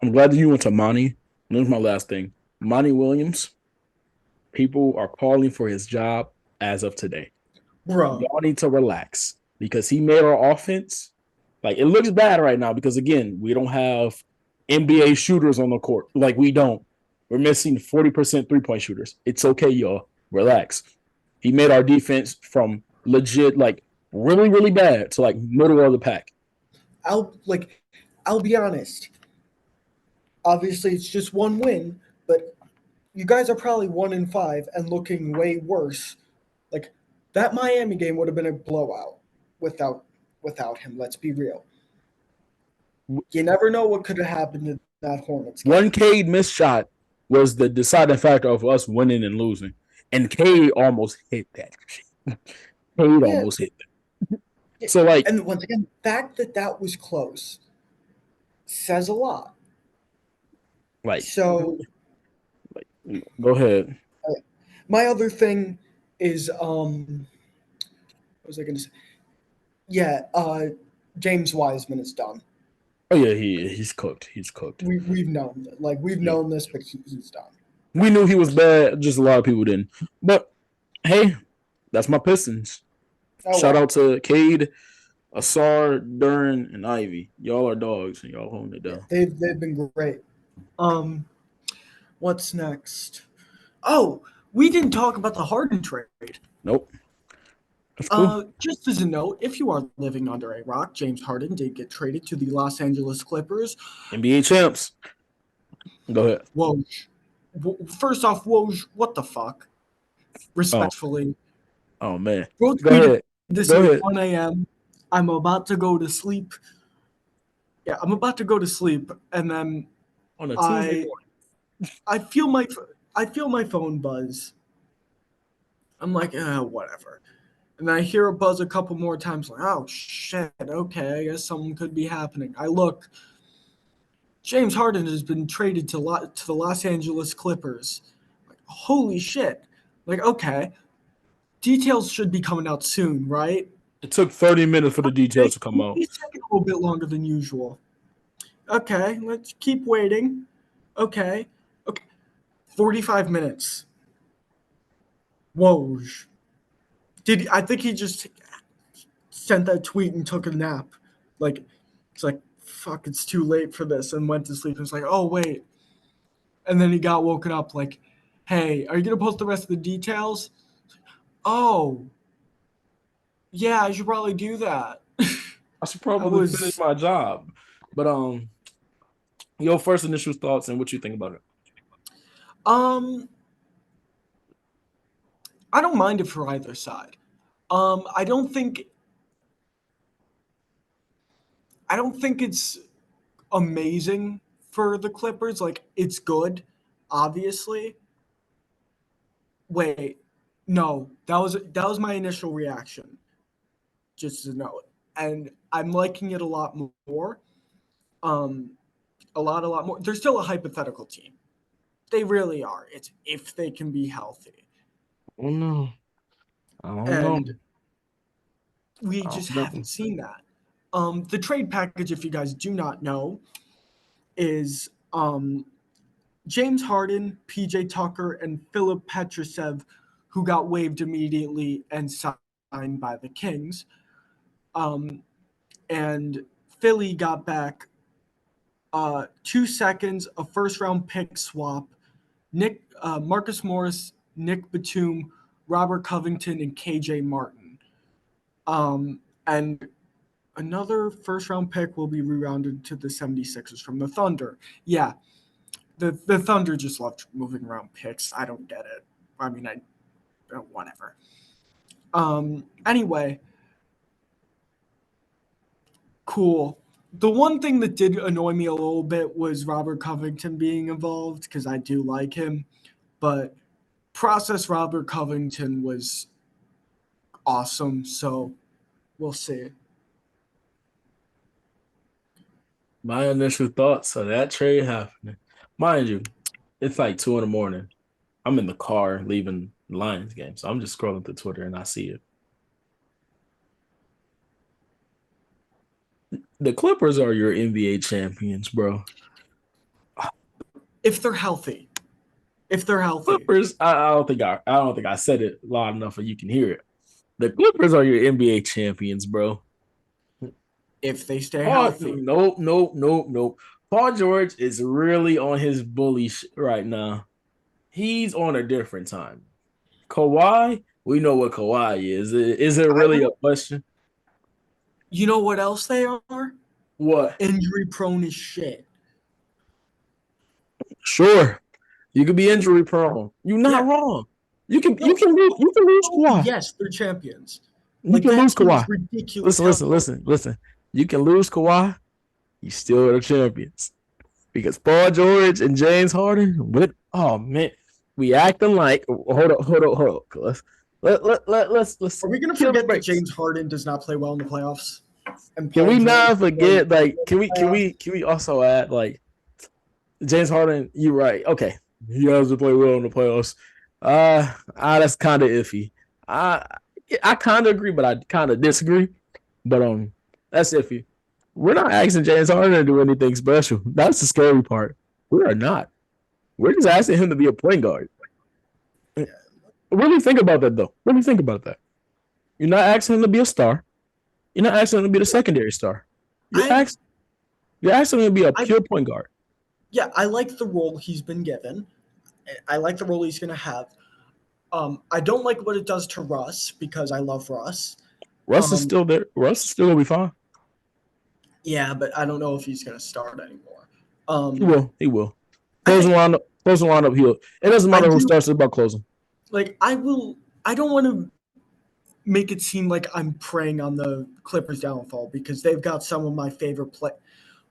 I'm glad that you went to Monty. And here's my last thing. Monty Williams, people are calling for his job as of today. Bro, Y'all need to relax because he made our offense like it looks bad right now because again, we don't have NBA shooters on the court. Like we don't. We're missing 40% three-point shooters. It's okay, y'all. Relax. He made our defense from legit like really, really bad to like middle of the pack. I'll be honest. Obviously, it's just one win, but you guys are probably 1-5 and looking way worse. Like that Miami game would have been a blowout without without him. Let's be real. You never know what could have happened in that Hornets One game. Cade missed shot was the deciding factor of us winning and losing. And Cade almost hit that. Cade Yeah, almost hit that. So like and once again, the fact that that was close says a lot. like So go ahead. my other thing is what was I going to say? Yeah, James Wiseman is done. Oh yeah, he's cooked. He's cooked. We've known we've Yeah. known this, but he's done. We knew he was bad, just a lot of people didn't. But hey, that's my Pistons. Oh Shout well, out to Cade, Asar, Duran, and Ivy. Y'all are dogs and y'all holding it yeah, down. they've been great. Um, what's next? Oh, we didn't talk about the Harden trade. Nope. That's cool. Just as a note, if you are living under a rock, James Harden did get traded to the Los Angeles Clippers. NBA champs. Go ahead. Woj. First off, Woj, what the fuck? Oh, Respectfully, oh man. bro Go tweeted ahead. this Go at ahead. 1 a.m. I'm about to go to sleep. Yeah, I'm about to go to sleep, and then On a Tuesday I morning. I feel my I feel my phone buzz. I'm like, whatever. And then I hear a buzz a couple more times, like, oh shit, okay, I guess something could be happening. I look, James Harden has been traded to the Los Angeles Clippers. Like, holy shit. Like, okay, details should be coming out soon, right? It took 30 minutes for the details to come out. He's taking a little bit longer than usual. Okay, let's keep waiting. Okay, okay, 45 minutes. Whoa. I think he just sent that tweet and took a nap. Like, it's like, fuck, it's too late for this, and went to sleep. And it's like, oh, wait. And then he got woken up, like, hey, are you going to post the rest of the details? Oh, yeah, I should probably do that. I should I probably finish was, my job. But your first initial thoughts and what you think about it. um, I don't mind it for either side. I don't think, it's amazing for the Clippers. Like, it's good, obviously. Wait, no, that was my initial reaction. Just to note, and I'm liking it a lot more. Um, a lot more. They're still a hypothetical team. They really are. It's if they can be healthy, Oh no. I don't know. and we I just don't know. haven't seen that. The trade package, if you guys do not know, is James Harden, PJ Tucker, and Philip Petrusev, who got waived immediately and signed by the Kings. And Philly got back 2 seconds, a first round pick swap, Marcus Morris, Nick Batum, Robert Covington, and KJ Martin. And another first round pick will be rerounded to the 76ers from the Thunder. Yeah, the Thunder just love moving around picks. I don't get it. I mean, whatever. Anyway, cool. The one thing that did annoy me a little bit was Robert Covington being involved because I do like him, but process Robert Covington was awesome. So we'll see. My initial thoughts of that trade happening. Mind you, it's like 2 in the morning. I'm in the car leaving the Lions game. So I'm just scrolling through Twitter and I see it. The Clippers are your NBA champions, bro. If they're healthy, if they're healthy, Clippers, I don't think I said it loud enough and you can hear it. The Clippers are your NBA champions, bro. if they stay Paul, healthy. nope, nope, nope, nope. Paul George is really on his bully right now. He's on a different time. Kawhi, we know what Kawhi is. Is it I really a will. question? You know what else they are? What? Injury prone as shit. Sure, you could be injury prone. You're not Yeah. wrong. You No. can lose Kawhi. Yes, they're champions. You Like can that lose team is Kawhi. ridiculous. Listen, How listen, listen, listen. You can lose Kawhi. You still are the champions because Paul George and James Harden. With oh man, we acting like hold up. Let's are we gonna kill the forget that brakes. James Harden does not play well in the playoffs? And Can Paul we George not plays forget? well Like, in the playoffs. can we also add like James Harden? You're right. Okay, he hasn't played well in the playoffs. That's kind of iffy. I I kind of agree, but I kind of disagree. But that's iffy. We're not asking James Harden to do anything special. That's the scary part. We are not. We're just asking him to be a point guard. Really think about that, though. Really think about that. You're not asking him to be a star. You're not asking him to be the secondary star. You're I asking you're asking him to be a I pure point guard. yeah, I like the role he's been given. I like the role he's gonna have. I don't like what it does to Russ because I love Russ. Russ is Um, still there. Russ is still gonna be fine. yeah, but I don't know if he's gonna start anymore. He Um, will. He will. I Closing think lineup. Closing lineup. He'll. It doesn't I matter who do starts. It's about closing. like I will. I don't want to make it seem like I'm preying on the Clippers' downfall because they've got some of my favorite play.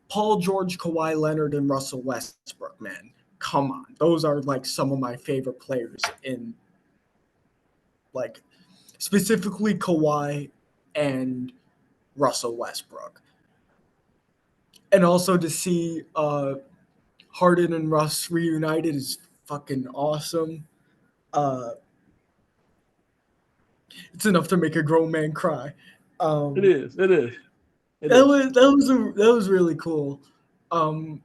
Paul George, Kawhi Leonard, and Russell Westbrook. Man, come on, those are like some of my favorite players in like specifically Kawhi and Russell Westbrook. And also to see Harden and Russ reunited is fucking awesome. Uh, it's enough to make a grown man cry. It Um, is. It is. It that is. was that was really cool. Um,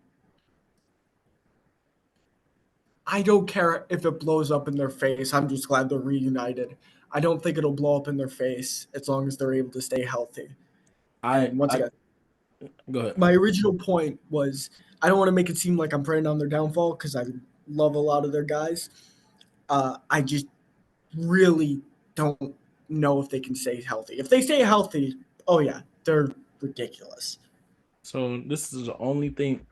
I don't care if it blows up in their face. I'm just glad they're reunited. I don't think it'll blow up in their face as long as they're able to stay healthy. And once I again, go ahead. my original point was I don't want to make it seem like I'm preying on their downfall because I love a lot of their guys. I just really don't know if they can stay healthy. If they stay healthy, oh yeah, they're ridiculous. So this is the only thing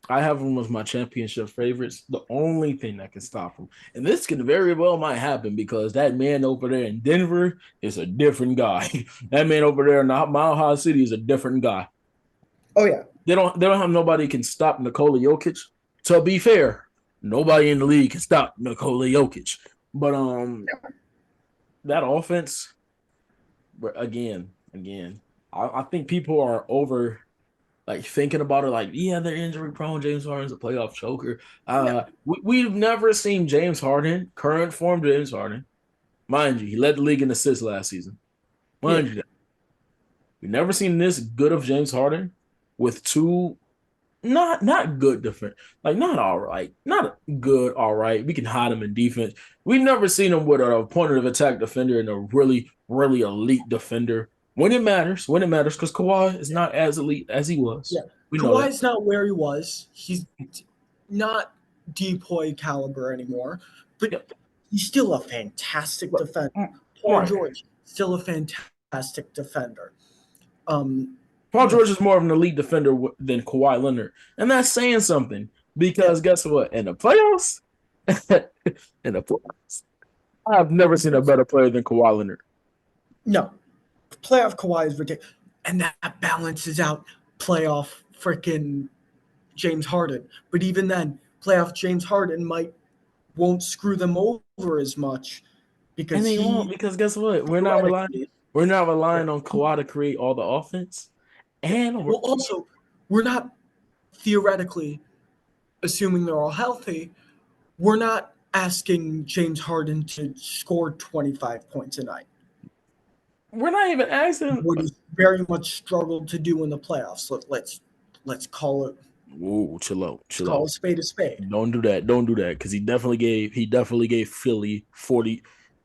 I have him as my championship favorites. The only thing that can stop him, and this can very well might happen because that man over there in Denver is a different guy. That man over there in Mile High City is a different guy. Oh yeah, They don't have nobody can stop Nikola Jokic. To be fair, nobody in the league can stop Nikola Jokic. But that offense, again, I think people are over like thinking about it, like, yeah, they're injury prone. James Harden's a playoff choker. yeah, We've never seen James Harden, current form James Harden, mind you, he led the league in assists last season. yeah. Mind you, we've never seen this good of James Harden with two not good defense, like not all right, not good, all right. We can hide him in defense. We've never seen him with a point of attack defender and a really elite defender. When it matters, because Kawhi is not as elite as he Yeah, was. We know that. Kawhi's not where he was. He's not DPOY caliber anymore, but Yep. he's still a fantastic But, defender. Paul right. George, still a fantastic defender. Um, Paul yeah, George is more of an elite defender than Kawhi Leonard, and that's saying something yeah, because guess what? In the playoffs, in the playoffs, I've never seen a better player than Kawhi Leonard. No, playoff Kawhi is ridiculous, and that balances out playoff freaking James Harden. But even then, playoff James Harden won't screw them over as much And because they won't he because guess what? theoretically. We're not Yeah. relying on Kawhi to create all the offense. And we're Well, also, we're not theoretically assuming they're all healthy. We're not asking James Harden to score 25 points a night. we're not even asking. What he's very much struggled to do in the playoffs. Let's call it Whoa, chill out, let's chill call out. a spade a spade. Don't do that. Don't do that because he definitely gave Philly 40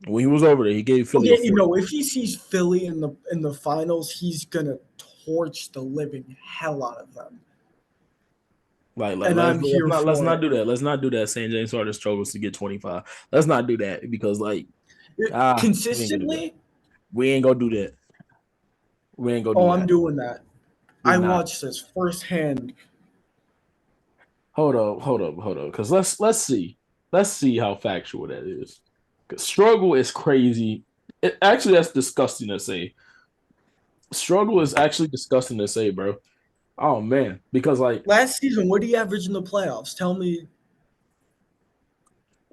when he was over there. He gave Oh Philly a yeah, 40. if he sees Philly in the finals, he's gonna torch the living hell out of them, and I'm here Let's for not it. do that. Let's not do that. Saying James Harden struggles to get 25. Let's not do that because we ain't gonna do that. Consistently, We ain't gonna do that. We ain't gonna oh, do I'm that. doing that. We I not. watched this firsthand. Hold up. Because let's see how factual that is. 'Cause struggle is crazy. Actually, that's disgusting to say. Struggle is actually disgusting to say, bro. Oh man, because Last season, what did he average in the playoffs? Tell me,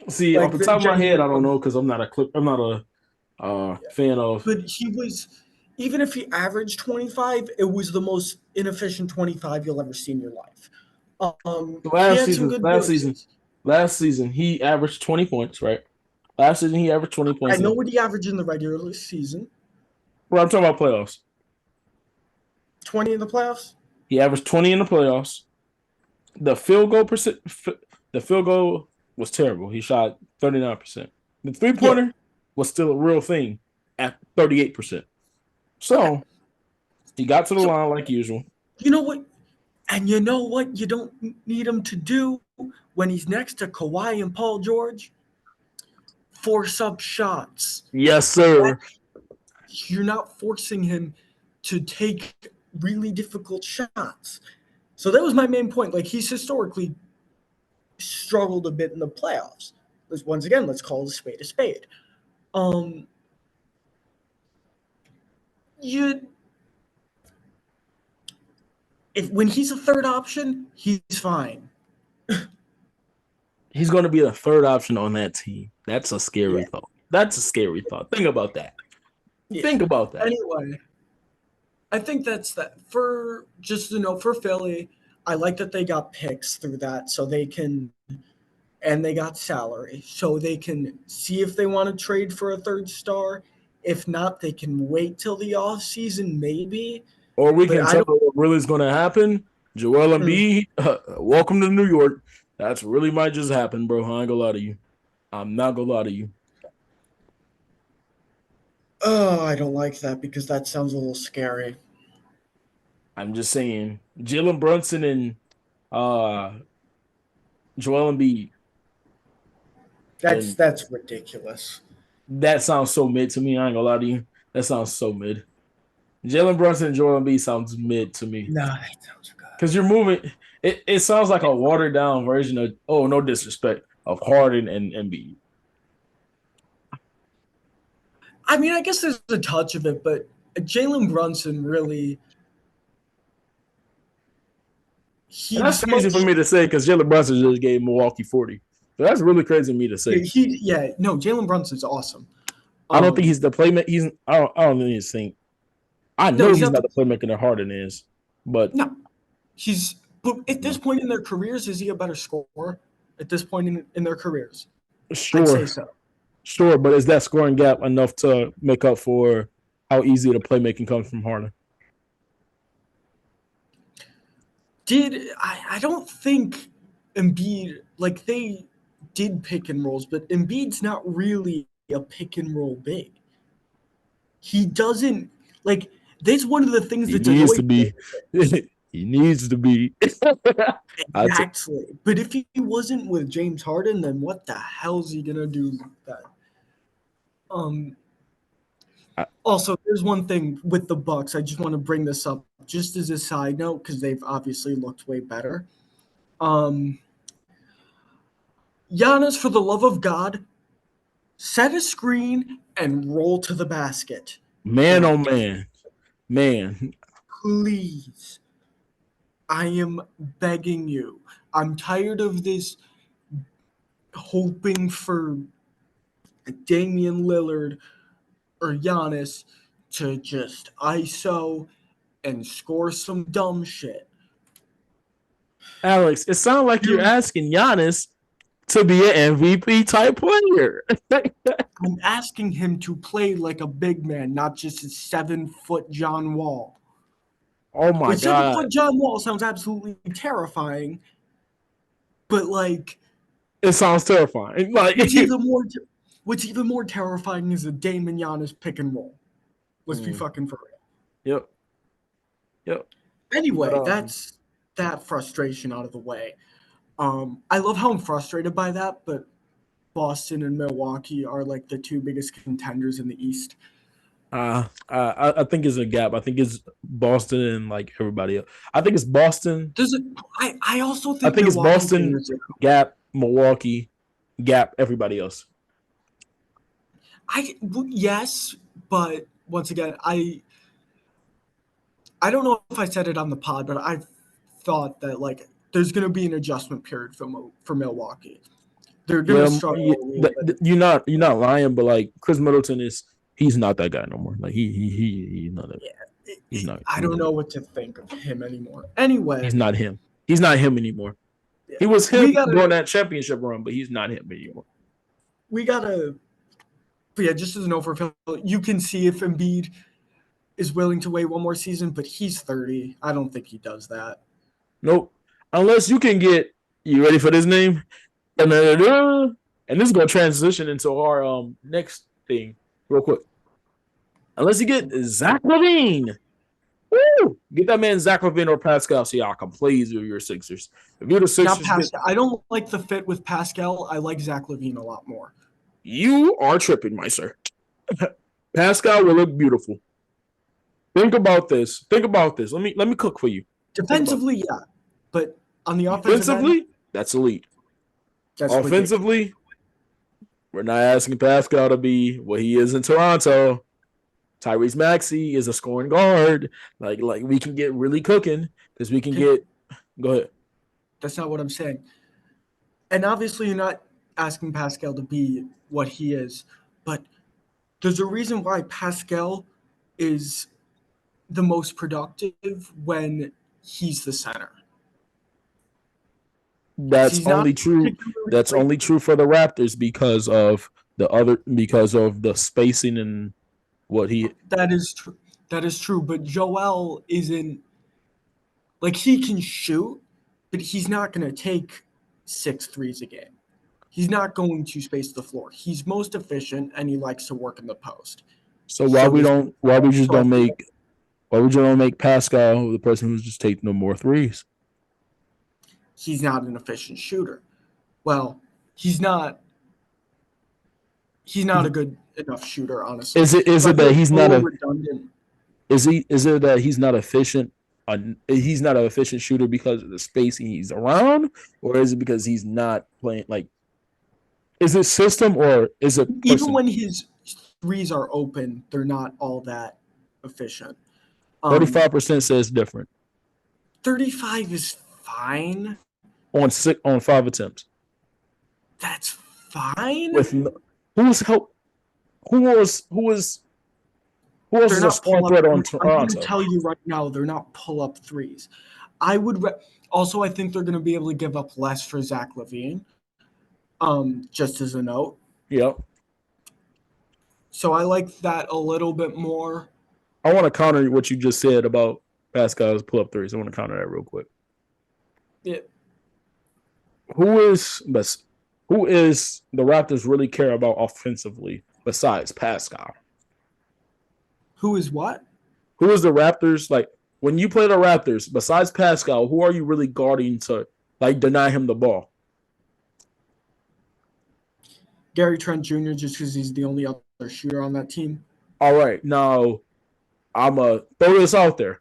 see off the top of my head, genuine I don't from know because I'm not a fan of. but he was even if he averaged 25, it was the most inefficient 25 you'll ever see in your life. He Last had some season, good blitzes. last season he averaged 20 points, right? Last season he averaged 20 I points. know what he averaged in the regular season. Well, I'm talking about playoffs. 20 in the playoffs. He averaged 20 in the playoffs. The field goal percent, the field goal was terrible. He shot 39%. The three Yeah. pointer was still a real thing at 38%. Okay. So he got to the So line like usual. you know what? And you know what? You don't need him to do when he's next to Kawhi and Paul George. Force up shots. Yes, sir. You're not forcing him to take really difficult shots. So that was my main point. Like he's historically struggled a bit in the playoffs. Once again, let's call a spade a spade. Um, you if when he's a third option, he's fine. He's going to be the third option on that team. That's a scary Yeah, thought. That's a scary thought. Think about that. yeah. Think about that. Anyway, I think that's that for just for Philly. I like that they got picks through that, so they can and they got salary, so they can see if they want to trade for a third star. If not, they can wait till the off season, maybe. Or we But can I tell don't. what really is going to happen. Joel Mm, Embiid, welcome to New York. That's really might just happen, bro. I ain't gonna lie to you. I'm not gonna lie to you. oh, I don't like that because that sounds a little scary. I'm just saying, Jalen Brunson and uh Joel Embiid, That's and that's ridiculous. that sounds so mid to me. I ain't gonna lie to you. That sounds so mid. Jalen Brunson and Joel Embiid sounds mid to me Nah, that sounds good. because you're moving. It sounds like a watered down version of no disrespect of Harden and Embiid. I mean, I guess there's a touch of it, but Jalen Brunson really And that's he's crazy for much me to say because Jalen Brunson just gave Milwaukee 40. So that's really crazy for me to say. no, Jalen Brunson's awesome. I don't think Um, he's the playmaker. I don't think. I no, know he's he's not not the the playmaker that Harden is, but no. He's but at you this point in their careers, is he a better scorer? At this point in their careers, I'd say sure, so. sure. But is that scoring gap enough to make up for how easy the playmaking comes from Harden? I don't think Embiid like they did pick and rolls, but Embiid's not really a pick and roll big. He doesn't like that's one of the things He that's needs to annoyed me. be. He needs to be. Exactly. But if he wasn't with James Harden, then what the hell's he gonna do then? Um Also, there's one thing with the Bucks. I just want to bring this up just as a side note because they've obviously looked way better. Um Giannis, for the love of God, set a screen and roll to the basket. Man, or oh Dame. man, man. Please, I am begging you. I'm tired of this hoping for Damian Lillard or Giannis to just ISO and score some dumb shit. Alex, it sounds like you're Dude, asking Giannis to be an MVP type player. I'm asking him to play like a big man, not just a 7 foot John Wall. Oh my Which 7 foot god, John Wall sounds absolutely terrifying, but like it sounds terrifying. Like, what's even more what's even more terrifying is a Dame and Giannis pick and roll. Let's be mm, fucking for real. yep, yep. But Anyway, that's that frustration out of the way. I love how I'm frustrated by that, but Boston and Milwaukee are like the two biggest contenders in the East. I think it's a gap. I think it's Boston and like everybody else. I think it's Boston. There's a, I also I think think it's Milwaukee's in Boston, the zero. Gap, Milwaukee, Gap, everybody else. Yes, but once again, I don't know if I said it on the pod, but I thought that like there's going to be an adjustment period for Milwaukee. They're going to Yeah, struggle a little bit. you're not lying, but like Chris Middleton he's not that guy no more. Like he's not that. I don't know what to think of him anymore. Anyway, He's not him. He's not him anymore. yeah, He was him we gotta during that championship run, but he's not him anymore. we gotta. But yeah, just as an overfill, you can see if Embiid is willing to wait one more season, but he's 30. I don't think he does that. Nope. Unless you can get you ready for this name, and this is gonna transition into our next thing real quick. Unless you get Zach LaVine. Woo! Get that man Zach LaVine or Pascal Siakam, please, or your Sixers. If you're the Not Sixers, Pascal. I don't like the fit with Pascal. I like Zach LaVine a lot more. you are tripping, my sir. Pascal will look beautiful. Think about this. Think about this. Let me cook for you. Defensively, yeah, but on the offensive end, Defensively, that's elite. that's ridiculous. Offensively, we're not asking Pascal to be what he is in Toronto. Tyrese Maxey is a scoring guard. Like we can get really cooking because we can get. Go ahead. That's not what I'm saying. And obviously, you're not asking Pascal to be what he is, but there's a reason why Pascal is the most productive when he's the center. Because That's he's not only true. particularly That's great. only true for the Raptors because of the spacing and what he. That is true. That is true. But Joel isn't like he can shoot, but he's not going to take 6 threes a game. He's not going to space the floor. He's most efficient and he likes to work in the post. So So does so I feel like why would you don't make Pascal the person who's just taking no more threes? he's not an efficient shooter. Well, he's not a good enough shooter, honestly. Is So I it feel that like he's it's a not little a redundant. is it that he's not efficient? He's not an efficient shooter because of the spacing he's around, or is it because he's not playing? Like, is it system or is it Even person? when his threes are open, they're not all that efficient. 35% says different 35 is fine. on 5 attempts. That's fine. With who's help? Who else They're is a not scoring pull up. threat on I'm going to Toronto? tell you right now, they're not pull up threes. I would also. I think they're going to be able to give up less for Zach LaVine. Just as a note, Yep. so I like that a little bit more. I want to counter what you just said about Pascal's pull up threes. I want to counter that real quick. It, Who is who is the Raptors really care about offensively besides Pascal? who is what? Who is the Raptors like when you play the Raptors besides Pascal? Who are you really guarding to like deny him the ball? Gary Trent Jr. just because he's the only other shooter on that team. All right, now I'm gonna throw this out there.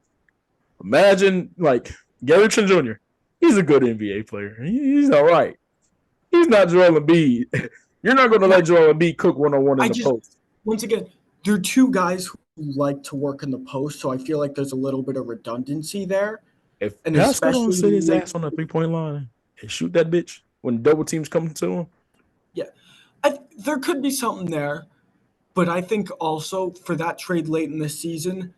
Imagine like Gary Trent Jr. He's a good NBA player. He's all right. He's not Joel Embiid. You're not going to Yeah, let Joel Embiid cook 1-on-1 in I the just post. once again, they're two guys like to work in the post, so I feel like there's a little bit of redundancy there, If and Pascal don't especially sit his late. ass on the 3 point line and shoot that bitch when double teams come to him, Yeah, there could be something there, but I think also for that trade late in the season,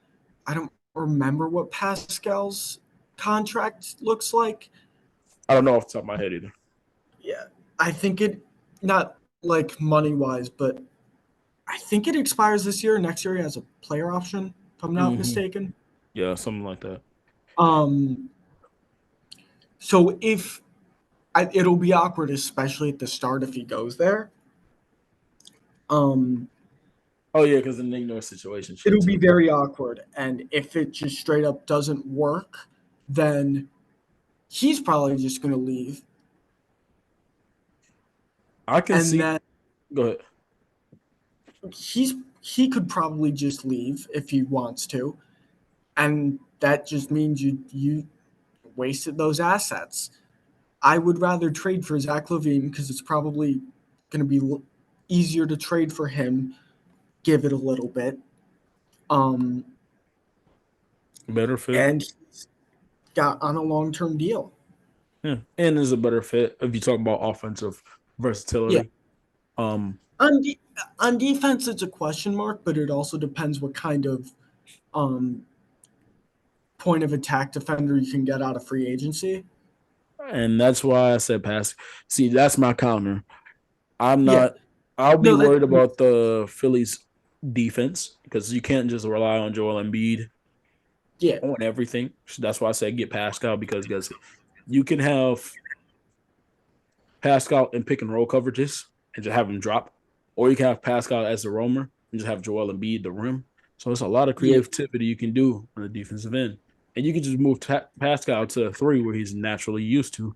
I don't remember what Pascal's contract looks like. I don't know off the top of my head either. Yeah, I think it not like money wise, but I think it expires this year. Next year he has a player option, if I'm not Mm-hmm. mistaken. Yeah, something like that. Um, so it'll be awkward, especially at the start if he goes there. Um, Oh yeah, because the Nick Nurse situation shit it'll be too. very awkward, and if it just straight up doesn't work, then he's probably just going to leave, I can and see. then Go ahead. he could probably just leave if he wants to, and that just means you wasted those assets. I would rather trade for Zach LaVine because it's probably going to be easier to trade for him. Give it a little bit, um, Better fit. and he's got on a long term deal. Yeah, and is a better fit if you talk about offensive Yeah, versatility. Um, on de- on defense, it's a question mark, but it also depends what kind of um, point of attack defender you can get out of free agency. and that's why I said pass. See, that's my counter. I'm Yeah, not. I'll be no, that worried about the Phillies defense because you can't just rely on Joel Embiid yeah, on everything. So that's why I said get Pascal because guys, you can have Pascal in pick and roll coverages and just have him drop, or you can have Pascal as the roamer and just have Joel Embiid the rim. So it's a lot of yeah. creativity you can do on the defensive end, and you can just move Pascal to the three where he's naturally used to.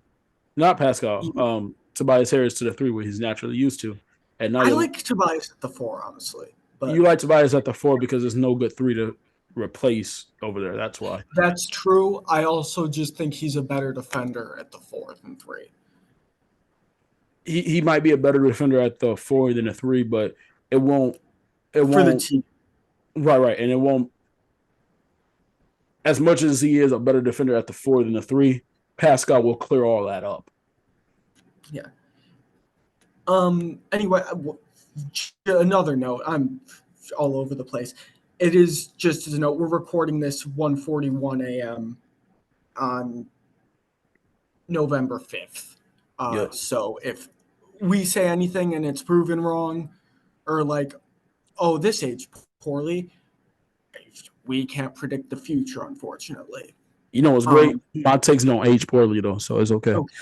Not Pascal, Tobias Harris to the three where he's naturally used to, and now I like Tobias at the four, honestly, you but like Tobias at the four because there's no good three to replace over there. That's why that's true. I also just think he's a better defender at the four than three he might be a better defender at the four than a three, but it won't it for the won't team. right, and it won't as much as he is a better defender at the four than the three. Pascal will clear all that up. Yeah. Anyway, another note. I'm all over the place. It is just as a note. We're recording this 1:41 a.m. on November 5th. Yeah, So if we say anything and it's proven wrong, or like, oh, this aged poorly, we can't predict the future, unfortunately. you know what's great? Um, My takes don't age poorly though, so it's okay. okay.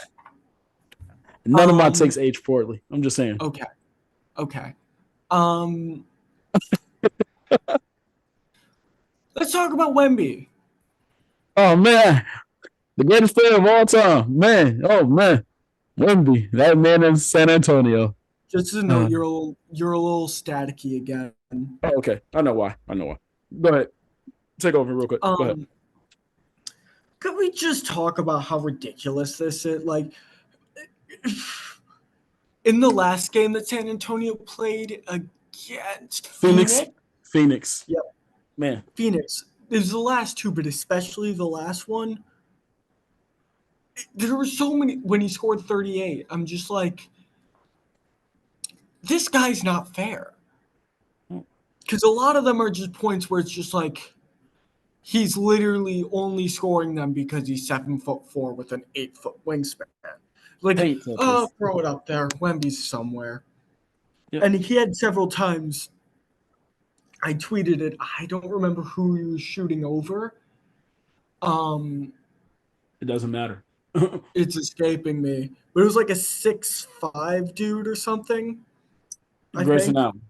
None of my Um, takes age poorly. I'm just saying. okay. Okay. Um, let's talk about Wemby. Oh man, the greatest player of all time, man. Oh man, Wemby, that man in San Antonio. Just to note, Uh, you're a little staticky again. oh, okay, I know why. I know why. Go ahead, take over real quick. Go ahead. Um, could we just talk about how ridiculous this is? Like, in the last game that San Antonio played against Phoenix, Phoenix, Phoenix, yep, man. Phoenix. There's the last two, but especially the last one. There were so many when he scored 38. I'm just like, this guy's not fair. Because a lot of them are just points where it's just like he's literally only scoring them because he's 7'4" with an 8-foot wingspan. Like, Paint touches. throw it up there. Wemby's somewhere. Yep. And he had several times. I tweeted it. I don't remember who he was shooting over. Um, It doesn't matter. it's escaping me, but it was like a 6'5" dude or something. I Grayson think. Allen,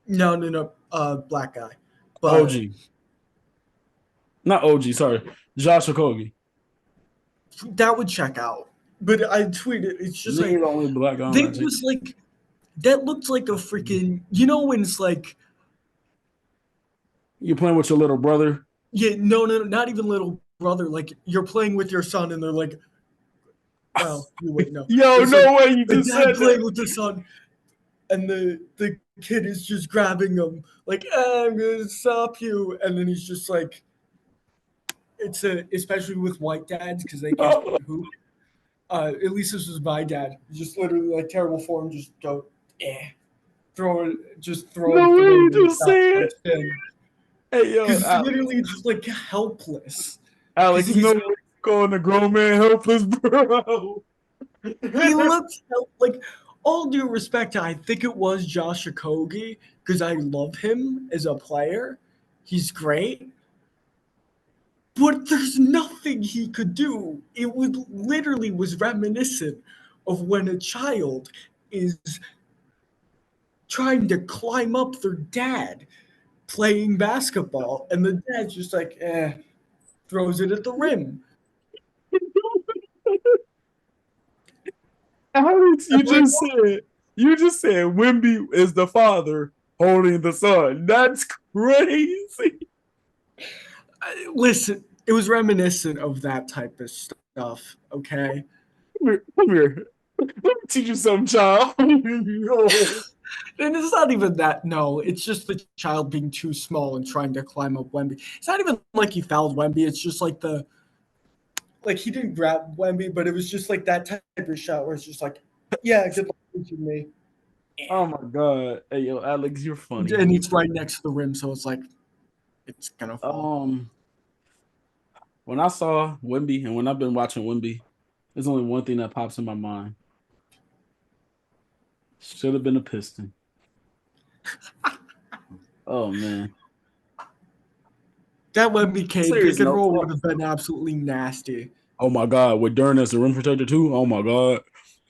No, no, no. Black guy, but OG, not OG. Sorry, Josh Okogie. that would check out. But I tweeted. It's just He's like the only black guy on that that team. was like that looked like a freaking. You know when it's like, You're playing with your little brother. yeah, no, no, no, not even little brother. Like you're playing with your son, and they're like, well, you wait, no. Yo, It's like no way you the just dad said that. playing with the son, and the kid is just grabbing him, like, I'm gonna stop you. And then he's just like, especially with white dads, because they can't hoop. At least this was my dad. Just literally like terrible form, just go, eh. Throw No it at the way rim you and just stop say the it. spin. Hey yo, Because it's literally just like helpless. Because Alex, no way you calling a grown man helpless, bro. he looks like, all due respect, I think it was Josh Okogie because I love him as a player. He's great, but there's nothing he could do. It would literally was reminiscent of when a child is trying to climb up their dad playing basketball, and the dad's just like, throws it at the rim. Alex, I'm like, you just said Wimby is the father holding the son. That's crazy. listen, it was reminiscent of that type of stuff. Okay, Come here. Come here. Let me teach you something, child. Yo. and it's not even that. No, it's just the child being too small and trying to climb up Wemby. It's not even like he fouled Wemby. It's just like he didn't grab Wemby, but it was just like that type of shot where it's just like, yeah, good luck to me. Oh my god. Hey yo, Alex, you're funny. And it's right next to the rim, so it's like it's gonna fall. Um, when I saw Wimby and when I've been watching Wimby, there's only one thing that pops in my mind. Should have been a Piston. Oh man. That Wemby came Serious pick and note. roll would have been absolutely nasty. Oh my god, with Dern as the rim protector too. Oh my god.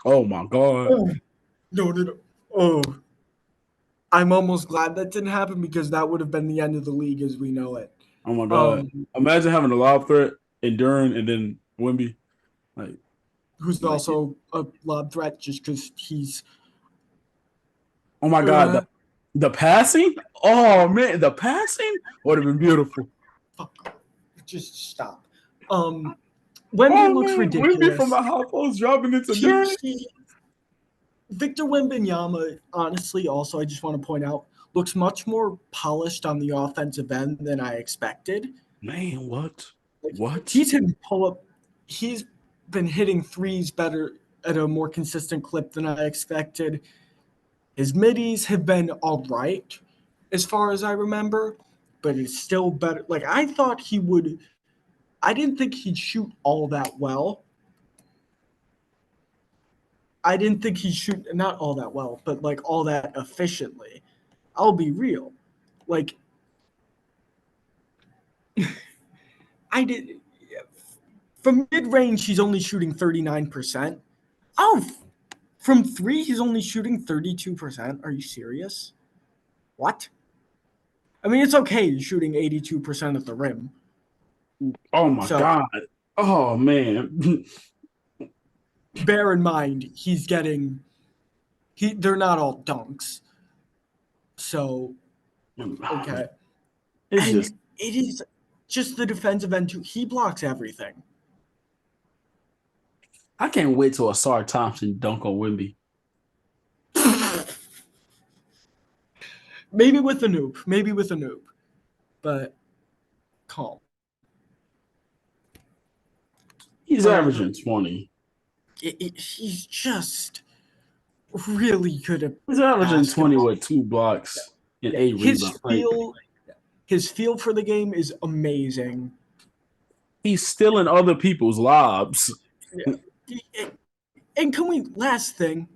Oh my god. Oh no. Oh, I'm almost glad that didn't happen because that would have been the end of the league as we know it. Oh my god. Um, Imagine having a lob threat and Dern and then Wimby. Like, who's like also a lob threat just because he's oh my god, uh, the passing? Oh man, the passing would have been beautiful. fuck, just stop. Um, Wemby Oh looks man, Wimby from ridiculous. the high post dropping into He, Dern. he Victor Wembanyama, honestly, also I just want to point out, looks much more polished on the offensive end than I expected. Man, what? What? He's hitting pull up. He's been hitting threes better at a more consistent clip than I expected. His middies have been all right, as far as I remember, but it's still better. Like I thought he would. I didn't think he'd shoot all that well. I didn't think he'd shoot not all that well, but like all that efficiently. I'll be real. Like I did from mid range, he's only shooting 39%. Oh, from three, he's only shooting 32%. Are you serious? What? I mean, it's okay shooting 82% at the rim. Oh my So god. Oh man. bear in mind, they're not all dunks. So, okay. It's And just it is just the defensive end, too. He blocks everything. I can't wait till Asar Thompson dunk on Wimby. Maybe with a noob. Maybe with a noob. But calm. He's But averaging 20. he's just really good at He's averaging 20 basketball. with 2 blocks and Yeah, 8 rebounds. Like his feel for the game is amazing. he's stealing other people's lobs. Yeah. And can we last thing?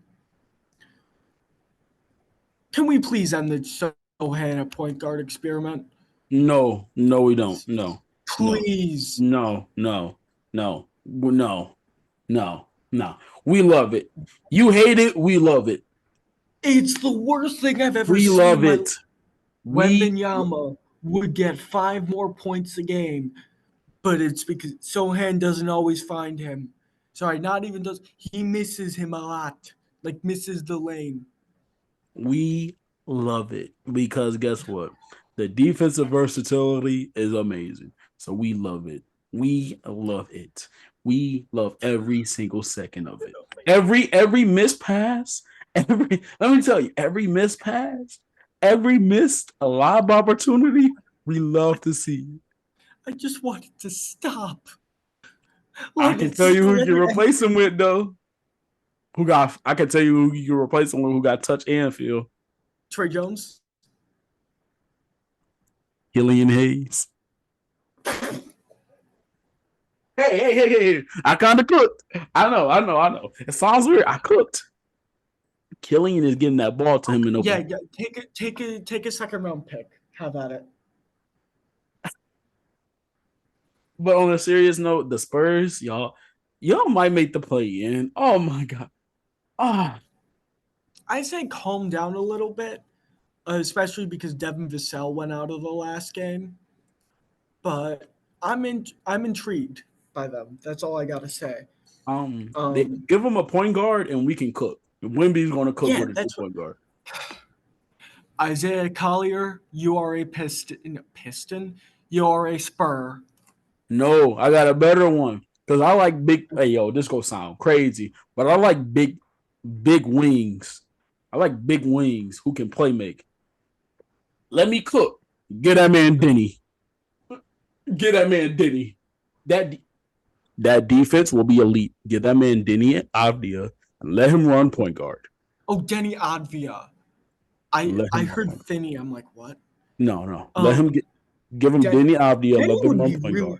Can we please end the Sohan at point guard experiment? No, no, we don't. No, no, Please. no, no, no, no, no, no. We love it. You hate it. We love it. It's the worst thing I've ever We seen in love my it. life. We Wembanyama would get 5 more points a game, but it's because Sohan doesn't always find him. Sorry, not even does. He misses him a lot. Like misses the lane. we love it because guess what? The defensive versatility is amazing. So we love it. We love it. We love every single second of it. Every missed pass, Let me tell you, every missed pass, every missed a lob opportunity, we love to see. I just want it to stop. I Let can it tell you who stop. you can replace him with, though. Who got? I can tell you who you can replace him with. Who got touch and feel? Trey Jones. Killian Hayes. Hey! I kind of cooked. I know. It sounds weird. I cooked. Killian is getting that ball to him in Yeah, open. yeah. Take a second round pick. Have at it. But on a serious note, the Spurs, y'all might make the play in. Oh my god. Ah, I say calm down a little bit, especially because Devin Vassell went out of the last game. But I'm intrigued by them. That's all I gotta say. Um, give him a point guard and we can cook. Wimby's going to cook yeah, with a that's what point guard. Isaiah Collier. You are a Piston. You are a Spur. No, I got a better one because I like big. Hey, yo, this gonna sound crazy, but I like big wings. I like big wings who can play make. Let me cook. Get that man Denny. Get that man Denny. That that defense will be elite. Get that man Denny Avdia and let him run point guard. Oh, Denny Advia. I Let I him heard run. Finney. I'm like, what? No. Let him Um, give him Den- Denny Avdia. Denny Let them would run be point guard. really,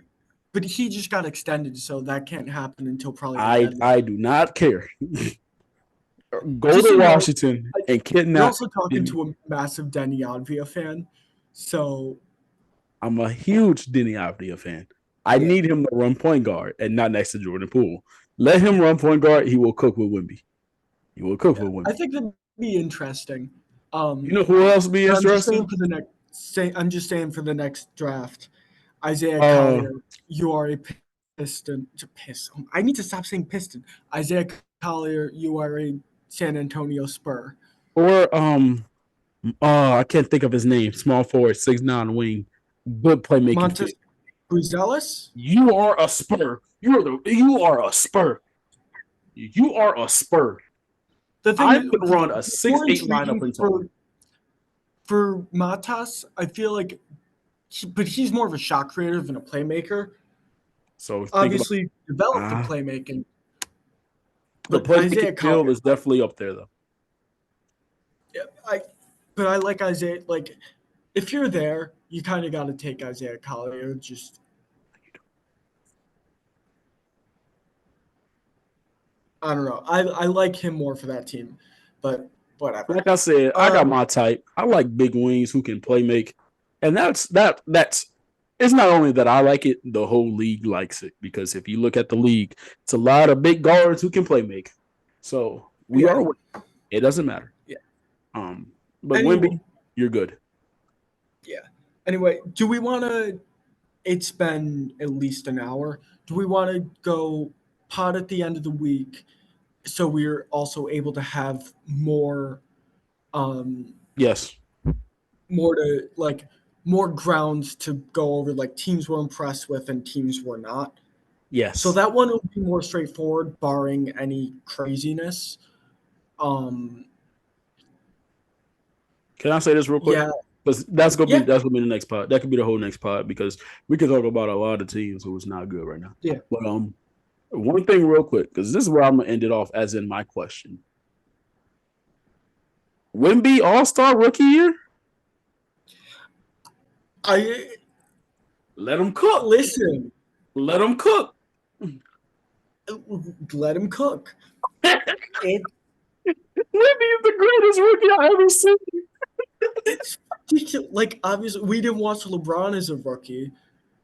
but he just got extended, so that can't happen until probably the deadline. I do not care. Go Just to so you know, Washington I, and you're kidnap also talking Denny. to a massive Denny Advia fan, so I'm a huge Denny Avdia fan. I yeah, need him to run point guard and not next to Jordan Poole. Let him run point guard. He will cook with Wimby. He will cook yeah. with I Wimby. think that'd be interesting. You know who else be But I'm just saying interesting? for the next. I'm just saying for the next draft, Isaiah Uh, Collier, you are a Piston. Piston. I need to stop saying Piston. Isaiah Collier, you are a San Antonio Spur. or I can't think of his name. Small forward, 6'9" wing, good playmaking Montes fit. Buzelis. You are a Spur. You are a Spur. You are a Spur. The thing I'm is, gonna run a what's more 6'8" lineup intriguing in zone. for Matas, I feel like, but he's more of a shot creator than a playmaker. So think about Obviously, developed the uh, playmaking, the but playmaking Isaiah skill Collier, is definitely up there though. I, but I like Isaiah. Like, if you're there, you kind of got to take Isaiah Collier. Just I don't know. I like him more for that team, but whatever. Like I said, I got Um, my type. I like big wings who can play make, and that's. It's not only that I like it; the whole league likes it because if you look at the league, it's a lot of big guards who can play make. So we yeah, are. It doesn't matter. yeah. But Anyway, Wimby, you're good. yeah. Anyway, do we want to? It's been at least an hour. Do we want to go pod at the end of the week so we're also able to have um Yes, more to like more grounds to go over like teams we're impressed with and teams we're not. So yes. that one will be more straightforward, barring any craziness. Um, Can I say this real quick? yeah, Because yeah, that's gonna be the next pod. That could be the whole next pod because we could talk about a lot of teams who is not good right now. yeah. But one thing real quick because this is where I'm gonna end it off as in my question. Wimby All Star rookie year? I Let him cook. listen. Let him cook. Let him cook. Wimby It is the greatest rookie I ever seen. it's ridiculous. Like obviously we didn't watch LeBron as a rookie,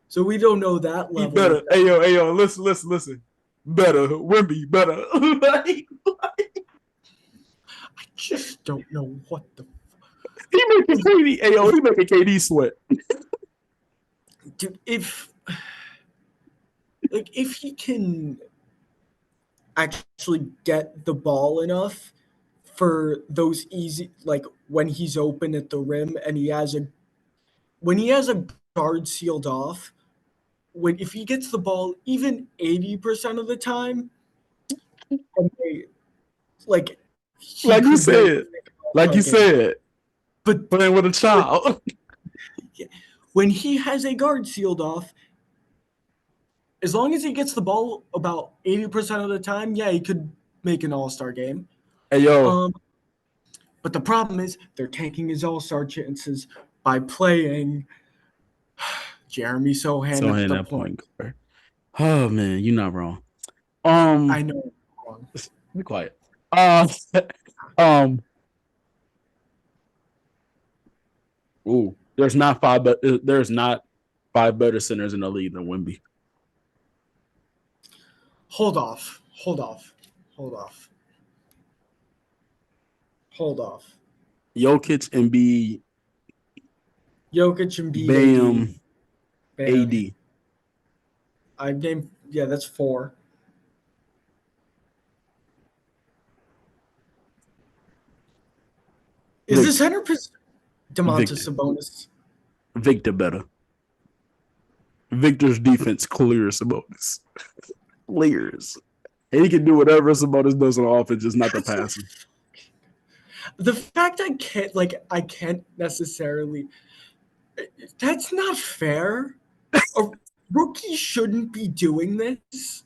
so we don't know that He level of better. Hey yo, listen. Better. Wimby, better. I just don't know what the he making KD. Hey yo, he making KD sweat. dude. If he can actually get the ball enough for those easy like when he's open at the rim and he has a guard sealed off, when if he gets the ball even 80% of the time and they like he Like you could make said, an like all-star you game. said, But playing with a when, child. when he has a guard sealed off, as long as he gets the ball about 80% of the time, yeah, he could make an all-star game. Hey yo, Um, but the problem is they're taking his all-star chances by playing Jeremy Sohan so at hand the that point. point guard. Oh man, you're not wrong. I know. Be quiet. Uh, um, ooh, there's not five better centers in the league than Wemby. Hold off. Hold off. Hold off. Hold off. Jokic, Embiid, Jokic, Embiid, AD. Bam, Bam. AD. I've named, yeah, that's four. Is Vic, this center Demontis Victor, Sabonis? Victor better. Victor's defense clears Sabonis. Clears. And he can do whatever Sabonis does on offense, just not the That's not, passing. the fact I can't necessarily. That's not fair. A rookie shouldn't be doing this.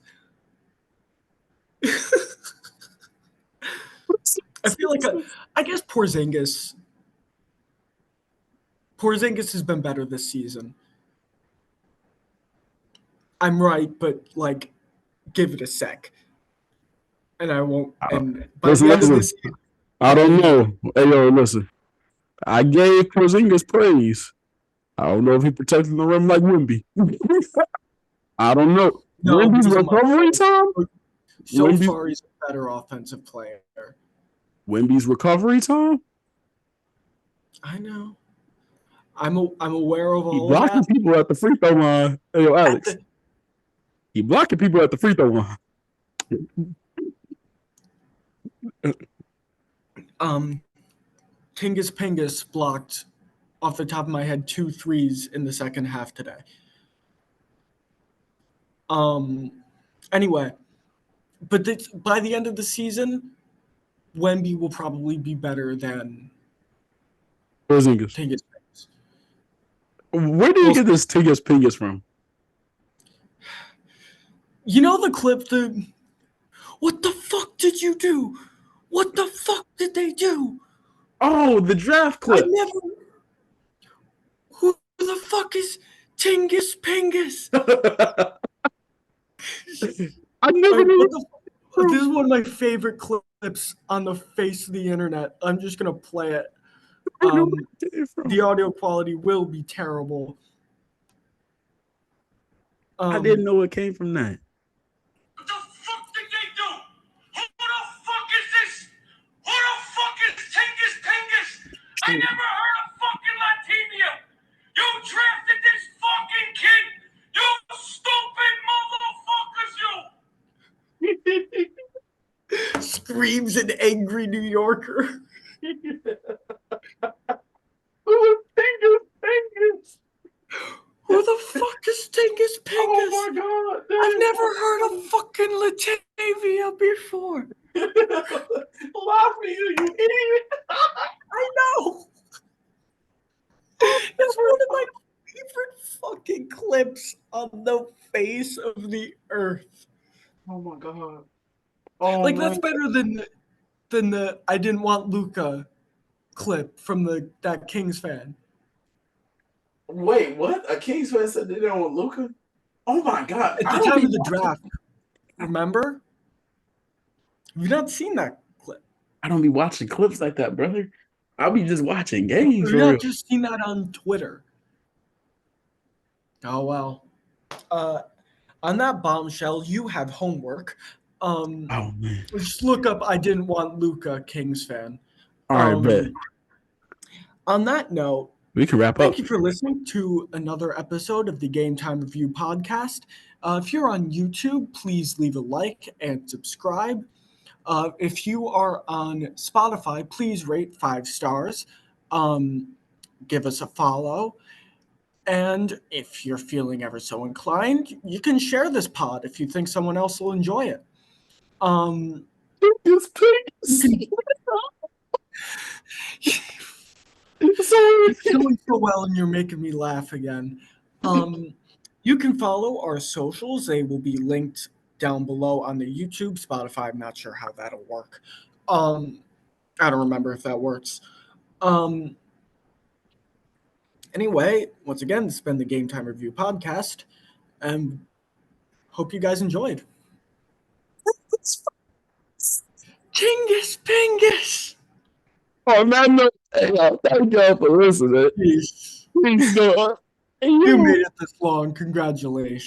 I feel like I guess Porzingis has been better this season. I'm right, but like, give it a sec, and I won't. And by Listen, the end of listen. this, I don't I'm know. Hey, yo, listen. I gave Porzingis praise. I don't know if he protected the rim like Wemby. I don't know. no, Wemby's because I'm a recovery time. so Wemby's far he's a better offensive player. Wemby's recovery time. I know. I'm aware of He all of blocking that. people at the free throw line. Hey, yo, At Alex. the He blocking people at the free throw line. um, Tingus Pingus blocked off the top of my head 2 threes in the second half today. Um, anyway, but by the end of the season, Wemby will probably be better than Porzingis. Tingus Pingus. Where do you Well, get this Tigges Pingus from? you know the clip, the what the fuck did you do? What the fuck did they do? Oh, the draft I clip. never. Who the fuck is Tingus Pingus? I never knew What it the? from. This is one of my favorite clips on the face of the internet. I'm just gonna play it. I never knew where it came The from. audio quality will be terrible. I didn't Um, know it came from that. What the fuck did they do? Who the fuck is this? Who the fuck is Tingus Pingus? I never heard of fucking Latvia. You drafted this fucking kid. You stupid motherfuckers, you. screams an angry New Yorker. Who the fuck is Tingus Oh Pingus? my god! I've never heard of fucking Latavia before. Laugh at you idiot! I know. It's one of my favorite fucking clips on the face of the earth. Oh my god! Oh Like that's man! better than the I didn't want Luca clip from that Kings fan. Wait, what? A Kings fan said they didn't want Luca? Oh my god! At I the don't time be of the watching. draft, remember? You've not seen that clip. I don't be watching clips like that, brother. I'll be just watching games You've for not real. just seen that on Twitter. Oh well. Uh, on that bombshell, you have homework. Oh man! Just look up I didn't want Luca Kings fan. All right, bet Um, on that note, we can wrap thank up. you for listening to another episode of the Game Time Review podcast. If you're on YouTube, please leave a like and subscribe. If you are on Spotify, please rate 5 stars. Give us a follow. And if you're feeling ever so inclined, you can share this pod if you think someone else will enjoy it. Um, This pig. It's going so well, and you're making me laugh again. You can follow our socials. They will be linked down below on the YouTube, Spotify. I'm not sure how that'll work. I don't remember if that works. Anyway, once again, this has been the Game Time Review podcast, and hope you guys enjoyed. Chingus Pingus! On that note, hey, thank y'all for listening. Peace. Peace, God. You made it this long. Congratulations.